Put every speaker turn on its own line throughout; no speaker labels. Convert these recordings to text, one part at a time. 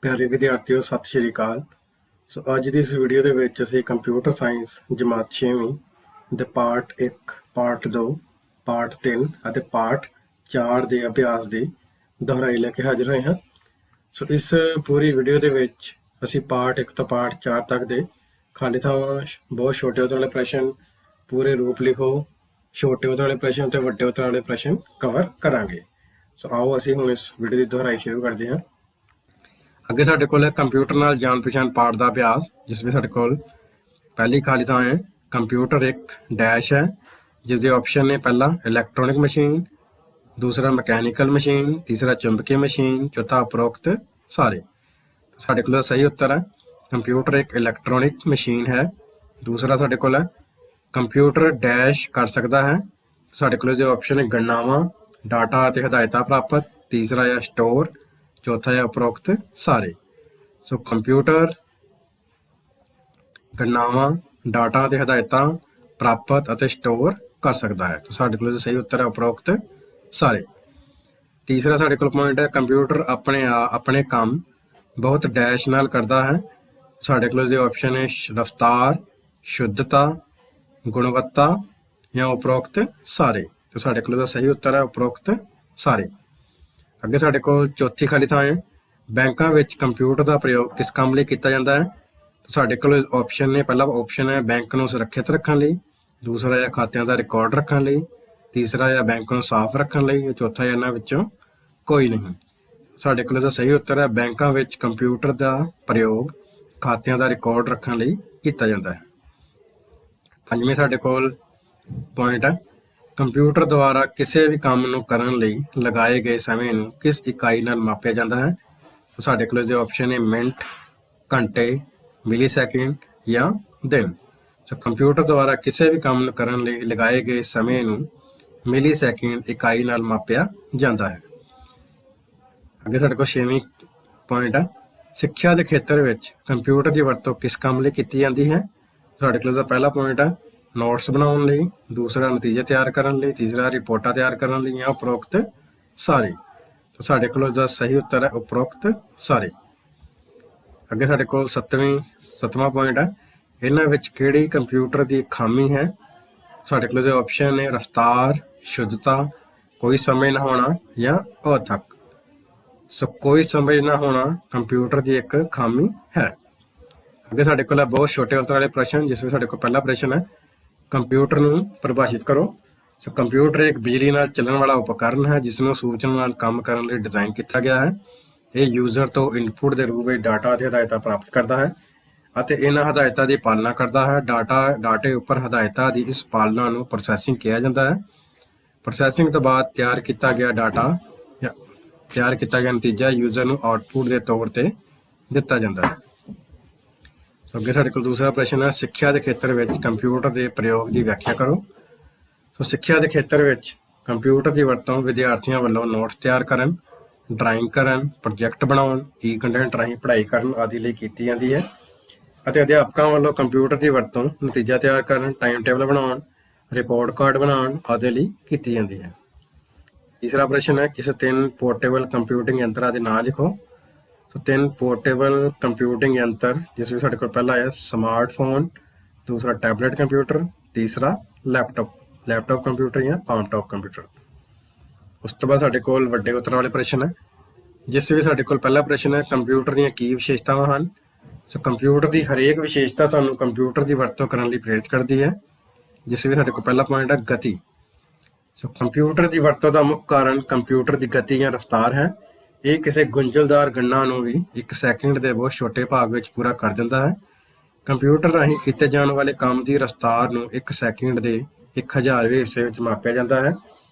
ਪਿਆਰੇ ਵਿਦਿਆਰਥੀਓ, ਸਤਿ ਸ਼੍ਰੀ ਅਕਾਲ। ਸੋ ਅੱਜ ਦੀ ਇਸ ਵੀਡੀਓ ਦੇ ਵਿੱਚ ਅਸੀਂ ਕੰਪਿਊਟਰ ਸਾਇੰਸ ਜਮਾਤ 6ਵੀਂ ਦੇ ਪਾਰਟ 1, ਪਾਰਟ 2, ਪਾਰਟ 3 ਅਤੇ ਪਾਰਟ 4 ਦੇ ਅਭਿਆਸ ਦੀ ਦੁਹਰਾਈ ਲੈ ਕੇ ਹਾਜ਼ਰ ਹੋਏ ਹਾਂ। ਸੋ ਇਸ ਪੂਰੀ ਵੀਡੀਓ ਦੇ ਵਿੱਚ ਅਸੀਂ ਪਾਰਟ 1 ਤੋਂ ਪਾਰਟ 4 ਤੱਕ ਦੇ ਖਾਲੀ ਥਾਵਾਂ, ਬਹੁਤ ਛੋਟੇ ਉੱਤਰ ਵਾਲੇ ਪ੍ਰਸ਼ਨ, ਪੂਰੇ ਰੂਪ ਲਿਖੋ, ਛੋਟੇ ਉੱਤਰ ਵਾਲੇ ਪ੍ਰਸ਼ਨ ਅਤੇ ਵੱਡੇ ਉੱਤਰ ਵਾਲੇ ਪ੍ਰਸ਼ਨ ਕਵਰ ਕਰਾਂਗੇ। ਸੋ ਆਓ ਅਸੀਂ ਹੁਣ ਇਸ ਵੀਡੀਓ ਦੀ ਦੁਹਰਾਈ ਸ਼ੁਰੂ ਕਰਦੇ ਹਾਂ। ਅੱਗੇ ਸਾਡੇ ਕੋਲ ਹੈ ਕੰਪਿਊਟਰ ਨਾਲ ਜਾਣ ਪਛਾਣ ਪਾਠ ਦਾ ਅਭਿਆਸ, ਜਿਸ ਵਿੱਚ ਸਾਡੇ ਕੋਲ ਪਹਿਲੀ ਖਾਲੀ ਥਾਂ ਹੈ ਕੰਪਿਊਟਰ ਇੱਕ ਡੈਸ਼ ਹੈ, ਜਿਸ ਦੇ ਆਪਸ਼ਨ ਨੇ ਪਹਿਲਾ ਇਲੈਕਟ੍ਰੋਨਿਕ ਮਸ਼ੀਨ, ਦੂਸਰਾ ਮਕੈਨੀਕਲ ਮਸ਼ੀਨ, ਤੀਸਰਾ ਚੁੰਬਕੀ ਮਸ਼ੀਨ, ਚੌਥਾ ਉਪਰੋਕਤ ਸਾਰੇ। ਸਾਡੇ ਕੋਲ ਸਹੀ ਉੱਤਰ ਹੈ ਕੰਪਿਊਟਰ ਇੱਕ ਇਲੈਕਟ੍ਰੋਨਿਕ ਮਸ਼ੀਨ ਹੈ। ਦੂਸਰਾ ਸਾਡੇ ਕੋਲ ਹੈ ਕੰਪਿਊਟਰ ਡੈਸ਼ ਕਰ ਸਕਦਾ ਹੈ। ਸਾਡੇ ਕੋਲ ਜੋ ਆਪਸ਼ਨ ਹੈ ਗਣਨਾਵਾਂ, ਡਾਟਾ ਅਤੇ ਹਦਾਇਤਾਂ ਪ੍ਰਾਪਤ, ਤੀਸਰਾ ਹੈ ਸਟੋਰ, ਚੌਥਾ ਹੈ ਉਪਰੋਕਤ ਸਾਰੇ। ਸੋ ਕੰਪਿਊਟਰ ਗਣਨਾਵਾਂ, ਡਾਟਾ ਅਤੇ ਹਦਾਇਤਾਂ ਪ੍ਰਾਪਤ ਅਤੇ ਸਟੋਰ ਕਰ ਸਕਦਾ ਹੈ। ਤਾਂ ਸਾਡੇ ਕੋਲ ਸਹੀ ਉੱਤਰ ਹੈ ਉਪਰੋਕਤ ਸਾਰੇ। ਤੀਸਰਾ ਸਾਡੇ ਕੋਲ ਪੁਆਇੰਟ ਹੈ ਕੰਪਿਊਟਰ ਆਪਣੇ ਕੰਮ ਬਹੁਤ ਡੈਸ਼ ਨਾਲ ਕਰਦਾ ਹੈ। ਸਾਡੇ ਕੋਲ ਜੋ ਆਪਸ਼ਨ ਹੈ ਰਫਤਾਰ, ਸ਼ੁੱਧਤਾ, ਗੁਣਵੱਤਾ ਜਾਂ ਉਪਰੋਕਤ ਸਾਰੇ। ਤਾਂ ਸਾਡੇ ਕੋਲ ਸਹੀ ਉੱਤਰ ਹੈ ਉਪਰੋਕਤ ਸਾਰੇ। ਅੱਗੇ ਸਾਡੇ ਕੋਲ ਚੌਥੀ ਖਾਲੀ ਥਾਂ ਹੈ ਬੈਂਕਾਂ ਵਿੱਚ ਕੰਪਿਊਟਰ ਦਾ ਪ੍ਰਯੋਗ ਕਿਸ ਕੰਮ ਲਈ ਕੀਤਾ ਜਾਂਦਾ ਹੈ। ਸਾਡੇ ਕੋਲ ਆਪਸ਼ਨ ਨੇ ਪਹਿਲਾ ਆਪਸ਼ਨ ਹੈ ਬੈਂਕ ਨੂੰ ਸੁਰੱਖਿਅਤ ਰੱਖਣ ਲਈ, ਦੂਸਰਾ ਹੈ ਖਾਤਿਆਂ ਦਾ ਰਿਕਾਰਡ ਰੱਖਣ ਲਈ, ਤੀਸਰਾ ਹੈ ਬੈਂਕ ਨੂੰ ਸਾਫ਼ ਰੱਖਣ ਲਈ, ਚੌਥਾ ਹੈ ਇਹਨਾਂ ਵਿੱਚੋਂ ਕੋਈ ਨਹੀਂ। ਸਾਡੇ ਕੋਲ ਦਾ ਸਹੀ ਉੱਤਰ ਹੈ ਬੈਂਕਾਂ ਵਿੱਚ ਕੰਪਿਊਟਰ ਦਾ ਪ੍ਰਯੋਗ ਖਾਤਿਆਂ ਦਾ ਰਿਕਾਰਡ ਰੱਖਣ ਲਈ ਕੀਤਾ ਜਾਂਦਾ ਹੈ। ਪੰਜਵੇਂ ਸਾਡੇ ਕੋਲ ਪੁਆਇੰਟ ਹੈ ਕੰਪਿਊਟਰ ਦੁਆਰਾ ਕਿਸੇ ਵੀ ਕੰਮ ਨੂੰ ਕਰਨ ਲਈ ਲਗਾਏ ਗਏ ਸਮੇਂ ਨੂੰ ਕਿਸ ਇਕਾਈ ਨਾਲ ਮਾਪਿਆ ਜਾਂਦਾ ਹੈ। ਸਾਡੇ ਕੋਲ ਜੋ ਆਪਸ਼ਨ ਹੈ ਮਿੰਟ, ਘੰਟੇ, ਮਿਲੀ ਸੈਕਿੰਡ ਜਾਂ ਦਿਨ। ਸੋ ਕੰਪਿਊਟਰ ਦੁਆਰਾ ਕਿਸੇ ਵੀ ਕੰਮ ਨੂੰ ਕਰਨ ਲਈ ਲਗਾਏ ਗਏ ਸਮੇਂ ਨੂੰ ਮਿਲੀ ਸੈਕਿੰਡ ਇਕਾਈ ਨਾਲ ਮਾਪਿਆ ਜਾਂਦਾ ਹੈ। ਅੱਗੇ ਸਾਡੇ ਕੋਲ ਛੇਵੀਂ ਪੁਆਇੰਟ ਹੈ ਸਿੱਖਿਆ ਦੇ ਖੇਤਰ ਵਿੱਚ ਕੰਪਿਊਟਰ ਦੀ ਵਰਤੋਂ ਕਿਸ ਕੰਮ ਲਈ ਕੀਤੀ ਜਾਂਦੀ ਹੈ। ਸਾਡੇ ਕੋਲ ਦਾ ਪਹਿਲਾ ਪੁਆਇੰਟ ਹੈ ਨੋਟਸ ਬਣਾਉਣ ਲਈ, ਦੂਸਰਾ ਨਤੀਜੇ ਤਿਆਰ ਕਰਨ ਲਈ, ਤੀਸਰਾ ਰਿਪੋਰਟਾਂ ਤਿਆਰ ਕਰਨ ਲਈ ਜਾਂ ਉਪਰੋਕਤ ਸਾਰੇ। ਤਾਂ ਸਾਡੇ ਕੋਲ ਦਾ ਸਹੀ ਉੱਤਰ ਹੈ ਉਪਰੋਕਤ ਸਾਰੇ। ਅੱਗੇ ਸਾਡੇ ਕੋਲ ਸੱਤਵਾਂ ਪੁਆਇੰਟ ਹੈ ਇਹਨਾਂ ਵਿੱਚ ਕਿਹੜੀ ਕੰਪਿਊਟਰ ਦੀ ਖਾਮੀ ਹੈ। ਸਾਡੇ ਕੋਲ ਜੋ ਆਪਸ਼ਨ ਨੇ ਰਫਤਾਰ, ਸ਼ੁੱਧਤਾ, ਕੋਈ ਸਮੇਂ ਨਾ ਹੋਣਾ ਜਾਂ ਅਥੱਕ। ਸੋ ਕੋਈ ਸਮਝ ਨਾ ਹੋਣਾ ਕੰਪਿਊਟਰ ਦੀ ਇੱਕ ਖਾਮੀ ਹੈ। ਅੱਗੇ ਸਾਡੇ ਕੋਲ ਹੈ ਬਹੁਤ ਛੋਟੇ ਉੱਤਰ ਵਾਲੇ ਪ੍ਰਸ਼ਨ, ਜਿਸ ਵਿੱਚ ਸਾਡੇ ਕੋਲ ਪਹਿਲਾ ਪ੍ਰਸ਼ਨ ਹੈ ਕੰਪਿਊਟਰ ਨੂੰ ਪਰਿਭਾਸ਼ਿਤ ਕਰੋ। ਸੋ ਕੰਪਿਊਟਰ ਇੱਕ ਬਿਜਲੀ ਨਾਲ ਚੱਲਣ ਵਾਲਾ ਉਪਕਰਨ ਹੈ ਜਿਸ ਨੂੰ ਸੂਚਨਾ ਨਾਲ ਕੰਮ ਕਰਨ ਲਈ ਡਿਜ਼ਾਈਨ ਕੀਤਾ ਗਿਆ ਹੈ। ਇਹ ਯੂਜ਼ਰ ਤੋਂ ਇਨਪੁਟ ਦੇ ਰੂਪ ਵਿੱਚ ਡਾਟਾ ਅਤੇ ਹਦਾਇਤਾਂ ਪ੍ਰਾਪਤ ਕਰਦਾ ਹੈ ਅਤੇ ਇਹਨਾਂ ਹਦਾਇਤਾਂ ਦੀ ਪਾਲਣਾ ਕਰਦਾ ਹੈ। ਡਾਟੇ ਉੱਪਰ ਹਦਾਇਤਾਂ ਦੀ ਇਸ ਪਾਲਣਾ ਨੂੰ ਪ੍ਰੋਸੈਸਿੰਗ ਕਿਹਾ ਜਾਂਦਾ ਹੈ। ਪ੍ਰੋਸੈਸਿੰਗ ਤੋਂ ਬਾਅਦ ਤਿਆਰ ਕੀਤਾ ਗਿਆ ਨਤੀਜਾ ਯੂਜ਼ਰ ਨੂੰ ਆਉਟਪੁੱਟ ਦੇ ਤੌਰ ਤੇ ਦਿੱਤਾ ਜਾਂਦਾ ਹੈ। ਸੋ ਅੱਗੇ ਸਾਡੇ ਕੋਲ ਦੂਸਰਾ ਪ੍ਰਸ਼ਨ ਹੈ ਸਿੱਖਿਆ ਦੇ ਖੇਤਰ ਵਿੱਚ ਕੰਪਿਊਟਰ ਦੇ ਪ੍ਰਯੋਗ ਦੀ ਵਿਆਖਿਆ ਕਰੋ। ਸੋ ਸਿੱਖਿਆ ਦੇ ਖੇਤਰ ਵਿੱਚ ਕੰਪਿਊਟਰ ਦੀ ਵਰਤੋਂ ਵਿਦਿਆਰਥੀਆਂ ਵੱਲੋਂ ਨੋਟਸ ਤਿਆਰ ਕਰਨ, ਡਰਾਇੰਗ ਕਰਨ, ਪ੍ਰੋਜੈਕਟ ਬਣਾਉਣ, ਈ-ਕੰਟੈਂਟ ਰਾਹੀਂ ਪੜ੍ਹਾਈ ਕਰਨ ਆਦਿ ਲਈ ਕੀਤੀ ਜਾਂਦੀ ਹੈ ਅਤੇ ਅਧਿਆਪਕਾਂ ਵੱਲੋਂ ਕੰਪਿਊਟਰ ਦੀ ਵਰਤੋਂ ਨਤੀਜਾ ਤਿਆਰ ਕਰਨ, ਟਾਈਮ ਟੇਬਲ ਬਣਾਉਣ, ਰਿਪੋਰਟ ਕਾਰਡ ਬਣਾਉਣ ਆਦਿ ਲਈ ਕੀਤੀ ਜਾਂਦੀ ਹੈ। ਤੀਸਰਾ ਪ੍ਰਸ਼ਨ ਹੈ ਕਿਸੇ 3 ਪੋਰਟੇਬਲ ਕੰਪਿਊਟਿੰਗ ਯੰਤਰਾਂ ਦੇ ਨਾਂ ਲਿਖੋ। ਸੋ 3 ਪੋਰਟੇਬਲ ਕੰਪਿਊਟਿੰਗ ਯੰਤਰ, ਜਿਸ ਵਿੱਚ ਸਾਡੇ ਕੋਲ ਪਹਿਲਾ ਹੈ ਸਮਾਰਟਫੋਨ, ਦੂਸਰਾ ਟੈਬਲੇਟ ਕੰਪਿਊਟਰ, ਤੀਸਰਾ ਲੈਪਟਾਪ ਕੰਪਿਊਟਰ ਜਾਂ ਪਾਮਟਾਪ ਕੰਪਿਊਟਰ। ਉਸ ਤੋਂ ਬਾਅਦ ਸਾਡੇ ਕੋਲ ਵੱਡੇ ਉੱਤਰ ਵਾਲੇ ਪ੍ਰਸ਼ਨ ਹੈ, ਜਿਸ ਵਿੱਚ ਸਾਡੇ ਕੋਲ ਪਹਿਲਾ ਪ੍ਰਸ਼ਨ ਹੈ ਕੰਪਿਊਟਰ ਦੀਆਂ ਕੀ ਵਿਸ਼ੇਸ਼ਤਾਵਾਂ ਹਨ। ਸੋ ਕੰਪਿਊਟਰ ਦੀ ਹਰੇਕ ਵਿਸ਼ੇਸ਼ਤਾ ਸਾਨੂੰ ਕੰਪਿਊਟਰ ਦੀ ਵਰਤੋਂ ਕਰਨ ਲਈ ਪ੍ਰੇਰਿਤ ਕਰਦੀ ਹੈ, ਜਿਸ ਵਿੱਚ ਸਾਡੇ ਕੋਲ ਪਹਿਲਾ ਪੁਆਇੰਟ ਹੈ ਗਤੀ। ਸੋ ਕੰਪਿਊਟਰ ਦੀ ਵਰਤੋਂ ਦਾ ਮੁੱਖ ਕਾਰਨ ਕੰਪਿਊਟਰ ਦੀ ਗਤੀ ਜਾਂ ਰਫਤਾਰ ਹੈ। ਇਹ ਕਿਸੇ ਗੁੰਝਲਦਾਰ ਗਣਨਾ ਨੂੰ ਵੀ 1 ਸੈਕਿੰਡ ਦੇ ਬਹੁਤ ਛੋਟੇ ਭਾਗ ਵਿੱਚ ਪੂਰਾ ਕਰ ਦਿੰਦਾ ਹੈ। ਕੰਪਿਊਟਰ ਰਾਹੀਂ ਕੀਤੇ ਜਾਣ ਵਾਲੇ ਕੰਮ ਦੀ ਰਫਤਾਰ ਨੂੰ 1 ਸੈਕਿੰਡ ਦੇ 1000ਵੇਂ ਹਿੱਸੇ ਵਿੱਚ ਮਾਪਿਆ ਜਾਂਦਾ ਹੈ,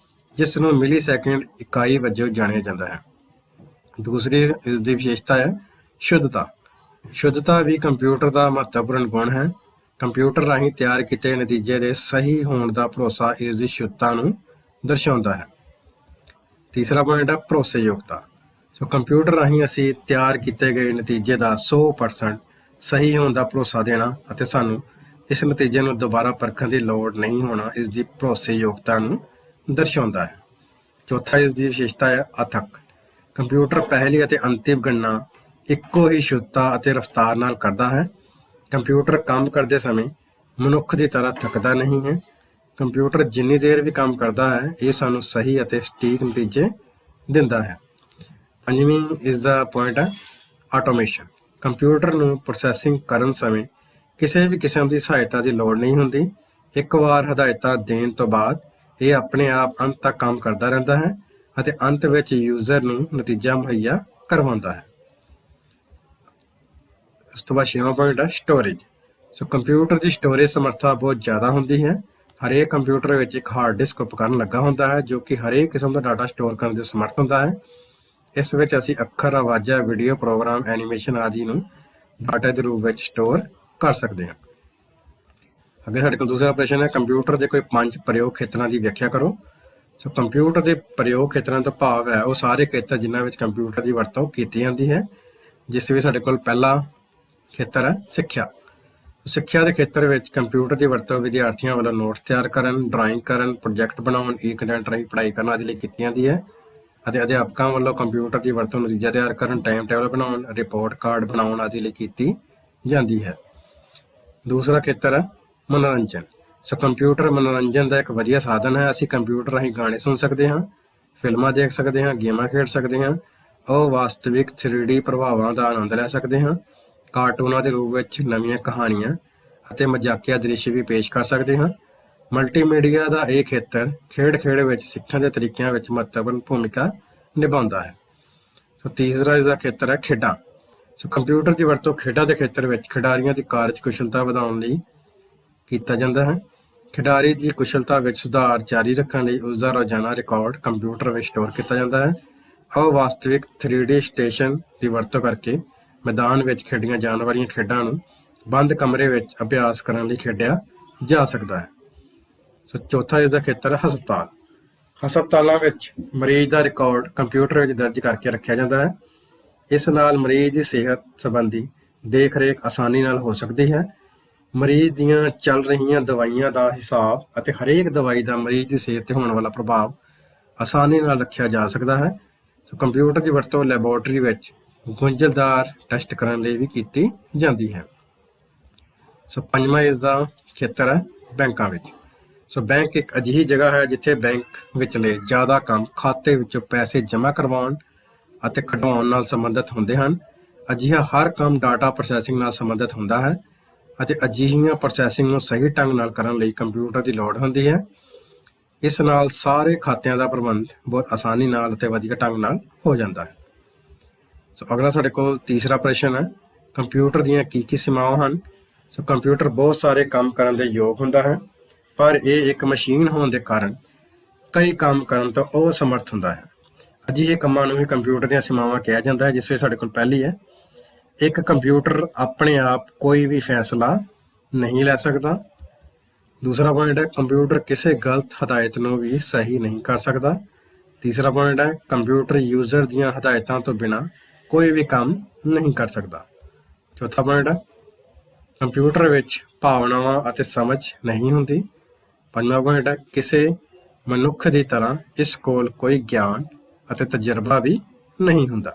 ਜਿਸ ਨੂੰ ਮਿਲੀ ਸੈਕਿੰਡ ਇਕਾਈ ਵਜੋਂ ਜਾਣਿਆ ਜਾਂਦਾ ਹੈ। ਦੂਸਰੀ ਇਸ ਦੀ ਵਿਸ਼ੇਸ਼ਤਾ ਹੈ ਸ਼ੁੱਧਤਾ। ਸ਼ੁੱਧਤਾ ਵੀ ਕੰਪਿਊਟਰ ਦਾ ਮਹੱਤਵਪੂਰਨ ਗੁਣ ਹੈ। ਕੰਪਿਊਟਰ ਰਾਹੀਂ ਤਿਆਰ ਕੀਤੇ ਨਤੀਜੇ ਦੇ ਸਹੀ ਹੋਣ ਦਾ ਭਰੋਸਾ ਇਸ ਦੀ ਸ਼ੁੱਧਤਾ ਨੂੰ ਦਰਸਾਉਂਦਾ ਹੈ। ਤੀਸਰਾ ਪੁਆਇੰਟ ਹੈ ਭਰੋਸੇਯੋਗਤਾ। ਸੋ ਕੰਪਿਊਟਰ ਰਾਹੀਂ ਅਸੀਂ ਤਿਆਰ ਕੀਤੇ ਗਏ ਨਤੀਜੇ ਦਾ 100% ਸਹੀ ਹੋਣ ਦਾ ਭਰੋਸਾ ਦੇਣਾ ਅਤੇ ਸਾਨੂੰ ਇਸ ਨਤੀਜੇ ਨੂੰ ਦੁਬਾਰਾ ਪਰਖਣ ਦੀ ਲੋੜ ਨਹੀਂ ਹੋਣਾ ਇਸ ਦੀ ਭਰੋਸੇਯੋਗਤਾ ਨੂੰ ਦਰਸਾਉਂਦਾ ਹੈ। ਚੌਥਾ ਇਸ ਦੀ ਵਿਸ਼ੇਸ਼ਤਾ ਹੈ ਅਥੱਕ। ਕੰਪਿਊਟਰ ਪਹਿਲੀ ਅਤੇ ਅੰਤਿਮ ਗਣਨਾ ਇੱਕੋ ਹੀ ਸ਼ੁੱਧਤਾ ਅਤੇ ਰਫ਼ਤਾਰ ਨਾਲ ਕਰਦਾ ਹੈ। ਕੰਪਿਊਟਰ ਕੰਮ ਕਰਦੇ ਸਮੇਂ ਮਨੁੱਖ ਦੀ ਤਰ੍ਹਾਂ ਥੱਕਦਾ ਨਹੀਂ ਹੈ। ਕੰਪਿਊਟਰ ਜਿੰਨੀ ਦੇਰ ਵੀ ਕੰਮ ਕਰਦਾ ਹੈ, ਇਹ ਸਾਨੂੰ ਸਹੀ ਅਤੇ ਸਟੀਕ ਨਤੀਜੇ ਦਿੰਦਾ ਹੈ। ਪੰਜਵੀਂ ਇਸ ਦਾ ਪੁਆਇੰਟ ਹੈ ਆਟੋਮੇਸ਼ਨ। ਕੰਪਿਊਟਰ ਨੂੰ ਪ੍ਰੋਸੈਸਿੰਗ ਕਰਨ ਸਮੇਂ ਕਿਸੇ ਵੀ ਕਿਸਮ ਦੀ ਸਹਾਇਤਾ ਦੀ ਲੋੜ ਨਹੀਂ ਹੁੰਦੀ। ਇੱਕ ਵਾਰ ਹਦਾਇਤਾਂ ਦੇਣ ਤੋਂ ਬਾਅਦ ਇਹ ਆਪਣੇ ਆਪ ਅੰਤ ਤੱਕ ਕੰਮ ਕਰਦਾ ਰਹਿੰਦਾ ਹੈ ਅਤੇ ਅੰਤ ਵਿੱਚ ਯੂਜ਼ਰ ਨੂੰ ਨਤੀਜਾ ਮੁਹੱਈਆ ਕਰਵਾਉਂਦਾ ਹੈ। ਉਸ ਤੋਂ ਬਾਅਦ ਛੇਵਾਂ ਪੁਆਇੰਟ ਹੈ ਸਟੋਰੇਜ। ਸੋ ਕੰਪਿਊਟਰ ਦੀ ਸਟੋਰੇਜ ਸਮਰੱਥਾ ਬਹੁਤ ਜ਼ਿਆਦਾ ਹੁੰਦੀ ਹੈ। ਹਰੇਕ ਕੰਪਿਊਟਰ ਵਿੱਚ ਇੱਕ ਹਾਰਡ ਡਿਸਕ ਉਪਕਰਨ ਲੱਗਾ ਹੁੰਦਾ ਹੈ ਜੋ ਕਿ ਹਰੇਕ ਕਿਸਮ ਦਾ ਡਾਟਾ ਸਟੋਰ ਕਰਨ ਦੇ ਸਮਰੱਥ ਹੁੰਦਾ ਹੈ। ਇਸ ਵਿੱਚ ਅਸੀਂ ਅੱਖਰ, ਆਵਾਜ਼ਾਂ, ਵੀਡੀਓ, ਪ੍ਰੋਗਰਾਮ, ਐਨੀਮੇਸ਼ਨ ਆਦਿ ਨੂੰ ਡਾਟਾ ਦੇ ਰੂਪ ਵਿੱਚ ਸਟੋਰ ਕਰ ਸਕਦੇ ਹਾਂ। ਅੱਗੇ ਸਾਡੇ ਕੋਲ ਦੂਸਰਾ ਪ੍ਰਸ਼ਨ ਹੈ ਕੰਪਿਊਟਰ ਦੇ ਕੋਈ 5 ਪ੍ਰਯੋਗ ਖੇਤਰਾਂ ਦੀ ਵਿਆਖਿਆ ਕਰੋ। ਸੋ ਕੰਪਿਊਟਰ ਦੇ ਪ੍ਰਯੋਗ ਖੇਤਰਾਂ ਦਾ ਭਾਵ ਹੈ ਉਹ ਸਾਰੇ ਖੇਤਰ ਜਿਨ੍ਹਾਂ ਵਿੱਚ ਕੰਪਿਊਟਰ ਦੀ ਵਰਤੋਂ ਕੀਤੀ ਜਾਂਦੀ ਹੈ, ਜਿਸ ਵਿੱਚ ਸਾਡੇ ਕੋਲ ਪਹਿਲਾ ਖੇਤਰ ਹੈ ਸਿੱਖਿਆ। ਸਿੱਖਿਆ ਦੇ ਖੇਤਰ ਵਿੱਚ ਕੰਪਿਊਟਰ ਦੀ ਵਰਤੋਂ ਵਿਦਿਆਰਥੀਆਂ ਵੱਲੋਂ ਨੋਟਸ ਤਿਆਰ ਕਰਨ, ਡਰਾਇੰਗ ਕਰਨ, ਪ੍ਰੋਜੈਕਟ ਬਣਾਉਣ, ਕੰਟੈਂਟ ਰਾਹੀਂ ਪੜ੍ਹਾਈ ਕਰਨ ਆਦਿ ਲਈ ਕੀਤੀ ਜਾਂਦੀ ਹੈ ਅਤੇ ਅਧਿਆਪਕਾਂ ਵੱਲੋਂ ਕੰਪਿਊਟਰ ਦੀ ਵਰਤੋਂ ਨਤੀਜਾ ਤਿਆਰ ਕਰਨ, ਟਾਈਮ ਟੇਬਲ ਬਣਾਉਣ, ਰਿਪੋਰਟ ਕਾਰਡ ਬਣਾਉਣ ਆਦਿ ਲਈ ਕੀਤੀ ਜਾਂਦੀ ਹੈ। ਦੂਸਰਾ ਖੇਤਰ ਹੈ ਮਨੋਰੰਜਨ। ਸੋ ਕੰਪਿਊਟਰ ਮਨੋਰੰਜਨ ਦਾ ਇੱਕ ਵਧੀਆ ਸਾਧਨ ਹੈ। ਅਸੀਂ ਕੰਪਿਊਟਰ ਰਾਹੀਂ ਗਾਣੇ ਸੁਣ ਸਕਦੇ ਹਾਂ, ਫਿਲਮਾਂ ਦੇਖ ਸਕਦੇ ਹਾਂ, ਗੇਮਾਂ ਖੇਡ ਸਕਦੇ ਹਾਂ, ਅਵਾਸਤਵਿਕ 3D ਪ੍ਰਭਾਵਾਂ ਦਾ ਆਨੰਦ ਲੈ ਸਕਦੇ ਹਾਂ, ਕਾਰਟੂਨਾਂ ਦੇ ਰੂਪ ਵਿੱਚ ਨਵੀਆਂ ਕਹਾਣੀਆਂ ਅਤੇ ਮਜ਼ਾਕੀਆ ਦ੍ਰਿਸ਼ ਵੀ ਪੇਸ਼ ਕਰ ਸਕਦੇ ਹਾਂ। ਮਲਟੀਮੀਡੀਆ ਦਾ ਇਹ ਖੇਤਰ ਖੇਡ ਵਿੱਚ ਸਿੱਖਣ ਦੇ ਤਰੀਕਿਆਂ ਵਿੱਚ ਮਹੱਤਵਪੂਰਨ ਭੂਮਿਕਾ ਨਿਭਾਉਂਦਾ ਹੈ। ਸੋ ਤੀਸਰਾ ਇਸ ਦਾ ਖੇਤਰ ਹੈ ਖੇਡਾਂ। ਸੋ ਕੰਪਿਊਟਰ ਦੀ ਵਰਤੋਂ ਖੇਡਾਂ ਦੇ ਖੇਤਰ ਵਿੱਚ ਖਿਡਾਰੀਆਂ ਦੀ ਕਾਰਜਕੁਸ਼ਲਤਾ ਵਧਾਉਣ ਲਈ ਕੀਤਾ ਜਾਂਦਾ ਹੈ। ਖਿਡਾਰੀ ਦੀ ਕੁਸ਼ਲਤਾ ਵਿੱਚ ਸੁਧਾਰ ਜਾਰੀ ਰੱਖਣ ਲਈ ਉਸਦਾ ਰੋਜ਼ਾਨਾ ਰਿਕਾਰਡ ਕੰਪਿਊਟਰ ਵਿੱਚ ਸਟੋਰ ਕੀਤਾ ਜਾਂਦਾ ਹੈ। ਅਵਾਸਤਵਿਕ 3D ਸਟੇਸ਼ਨ ਦੀ ਵਰਤੋਂ ਕਰਕੇ ਮੈਦਾਨ ਵਿੱਚ ਖੇਡੀਆਂ ਜਾਣ ਵਾਲੀਆਂ ਖੇਡਾਂ ਨੂੰ ਬੰਦ ਕਮਰੇ ਵਿੱਚ ਅਭਿਆਸ ਕਰਨ ਲਈ ਖੇਡਿਆ ਜਾ ਸਕਦਾ ਹੈ। ਸੋ ਚੌਥਾ ਇਸ ਦਾ ਖੇਤਰ ਹੈ ਹਸਪਤਾਲ। ਹਸਪਤਾਲਾਂ ਵਿੱਚ ਮਰੀਜ਼ ਦਾ ਰਿਕਾਰਡ ਕੰਪਿਊਟਰ ਵਿੱਚ ਦਰਜ ਕਰਕੇ ਰੱਖਿਆ ਜਾਂਦਾ ਹੈ। ਇਸ ਨਾਲ ਮਰੀਜ਼ ਦੀ ਸਿਹਤ ਸੰਬੰਧੀ ਦੇਖ ਰੇਖ ਆਸਾਨੀ ਨਾਲ ਹੋ ਸਕਦੀ ਹੈ। ਮਰੀਜ਼ ਦੀਆਂ ਚੱਲ ਰਹੀਆਂ ਦਵਾਈਆਂ ਦਾ ਹਿਸਾਬ ਅਤੇ ਹਰੇਕ ਦਵਾਈ ਦਾ ਮਰੀਜ਼ ਦੀ ਸਿਹਤ 'ਤੇ ਹੋਣ ਵਾਲਾ ਪ੍ਰਭਾਵ ਆਸਾਨੀ ਨਾਲ ਰੱਖਿਆ ਜਾ ਸਕਦਾ ਹੈ। ਸੋ ਕੰਪਿਊਟਰ ਦੀ ਵਰਤੋਂ ਲੈਬੋਰਟਰੀ ਵਿੱਚ ਗੁੰਝਲਦਾਰ ਟੈਸਟ ਕਰਨ ਲਈ ਵੀ ਕੀਤੀ ਜਾਂਦੀ ਹੈ। ਸੋ ਪੰਜਵਾਂ ਇਸ ਦਾ ਖੇਤਰ ਹੈ ਬੈਂਕਾਂ ਵਿੱਚ। ਸੋ ਬੈਂਕ ਇੱਕ ਅਜਿਹੀ ਜਗ੍ਹਾ ਹੈ ਜਿੱਥੇ ਬੈਂਕ ਵਿਚਲੇ ਜ਼ਿਆਦਾ ਕੰਮ ਖਾਤੇ ਵਿੱਚੋਂ ਪੈਸੇ ਜਮ੍ਹਾਂ ਕਰਵਾਉਣ ਅਤੇ ਕਢਵਾਉਣ ਨਾਲ ਸੰਬੰਧਿਤ ਹੁੰਦੇ ਹਨ। ਅਜਿਹਾ ਹਰ ਕੰਮ ਡਾਟਾ ਪ੍ਰੋਸੈਸਿੰਗ ਨਾਲ ਸੰਬੰਧਿਤ ਹੁੰਦਾ ਹੈ ਅਤੇ ਅਜਿਹੀਆਂ ਪ੍ਰੋਸੈਸਿੰਗ ਨੂੰ ਸਹੀ ਢੰਗ ਨਾਲ ਕਰਨ ਲਈ ਕੰਪਿਊਟਰ ਦੀ ਲੋੜ ਹੁੰਦੀ ਹੈ। ਇਸ ਨਾਲ ਸਾਰੇ ਖਾਤਿਆਂ ਦਾ ਪ੍ਰਬੰਧ ਬਹੁਤ ਆਸਾਨੀ ਨਾਲ ਅਤੇ ਵਧੀਆ ਢੰਗ ਨਾਲ ਹੋ ਜਾਂਦਾ ਹੈ। ਸੋ ਅਗਲਾ ਸਾਡੇ ਕੋਲ ਤੀਸਰਾ ਪ੍ਰਸ਼ਨ ਹੈ ਕੰਪਿਊਟਰ ਦੀਆਂ ਕੀ ਸੀਮਾਵਾਂ ਹਨ। ਸੋ ਕੰਪਿਊਟਰ ਬਹੁਤ ਸਾਰੇ ਕੰਮ ਕਰਨ ਦੇ ਯੋਗ ਹੁੰਦਾ ਹੈ, ਪਰ ਇਹ ਇੱਕ ਮਸ਼ੀਨ ਹੋਣ ਦੇ ਕਾਰਨ ਕਈ ਕੰਮ ਕਰਨ ਤੋਂ ਅਸਮਰਥ ਹੁੰਦਾ ਹੈ। ਅਜਿਹੇ ਕੰਮਾਂ ਨੂੰ ਹੀ ਕੰਪਿਊਟਰ ਦੀਆਂ ਸੀਮਾਵਾਂ ਕਿਹਾ ਜਾਂਦਾ ਹੈ, ਜਿਸ ਵਿੱਚ ਸਾਡੇ ਕੋਲ ਪਹਿਲੀ ਹੈ ਇੱਕ ਕੰਪਿਊਟਰ ਆਪਣੇ ਆਪ ਕੋਈ ਵੀ ਫੈਸਲਾ ਨਹੀਂ ਲੈ ਸਕਦਾ। ਦੂਸਰਾ ਪੁਆਇੰਟ ਹੈ ਕੰਪਿਊਟਰ ਕਿਸੇ ਗਲਤ ਹਦਾਇਤ ਨੂੰ ਵੀ ਸਹੀ ਨਹੀਂ ਕਰ ਸਕਦਾ। ਤੀਸਰਾ ਪੁਆਇੰਟ ਹੈ ਕੰਪਿਊਟਰ ਯੂਜ਼ਰ ਦੀਆਂ ਹਦਾਇਤਾਂ ਤੋਂ ਬਿਨਾਂ ਕੋਈ ਵੀ ਕੰਮ ਨਹੀਂ ਕਰ ਸਕਦਾ। ਚੌਥਾ ਪੁਆਇੰਟ ਹੈ ਕੰਪਿਊਟਰ ਵਿੱਚ ਭਾਵਨਾਵਾਂ ਅਤੇ ਸਮਝ ਨਹੀਂ ਹੁੰਦੀ। ਪੰਜਵਾਂ ਪੁਆਇੰਟ ਹੈ ਕਿਸੇ ਮਨੁੱਖ ਦੀ ਤਰ੍ਹਾਂ ਇਸ ਕੋਲ ਕੋਈ ਗਿਆਨ ਅਤੇ ਤਜਰਬਾ ਵੀ ਨਹੀਂ ਹੁੰਦਾ।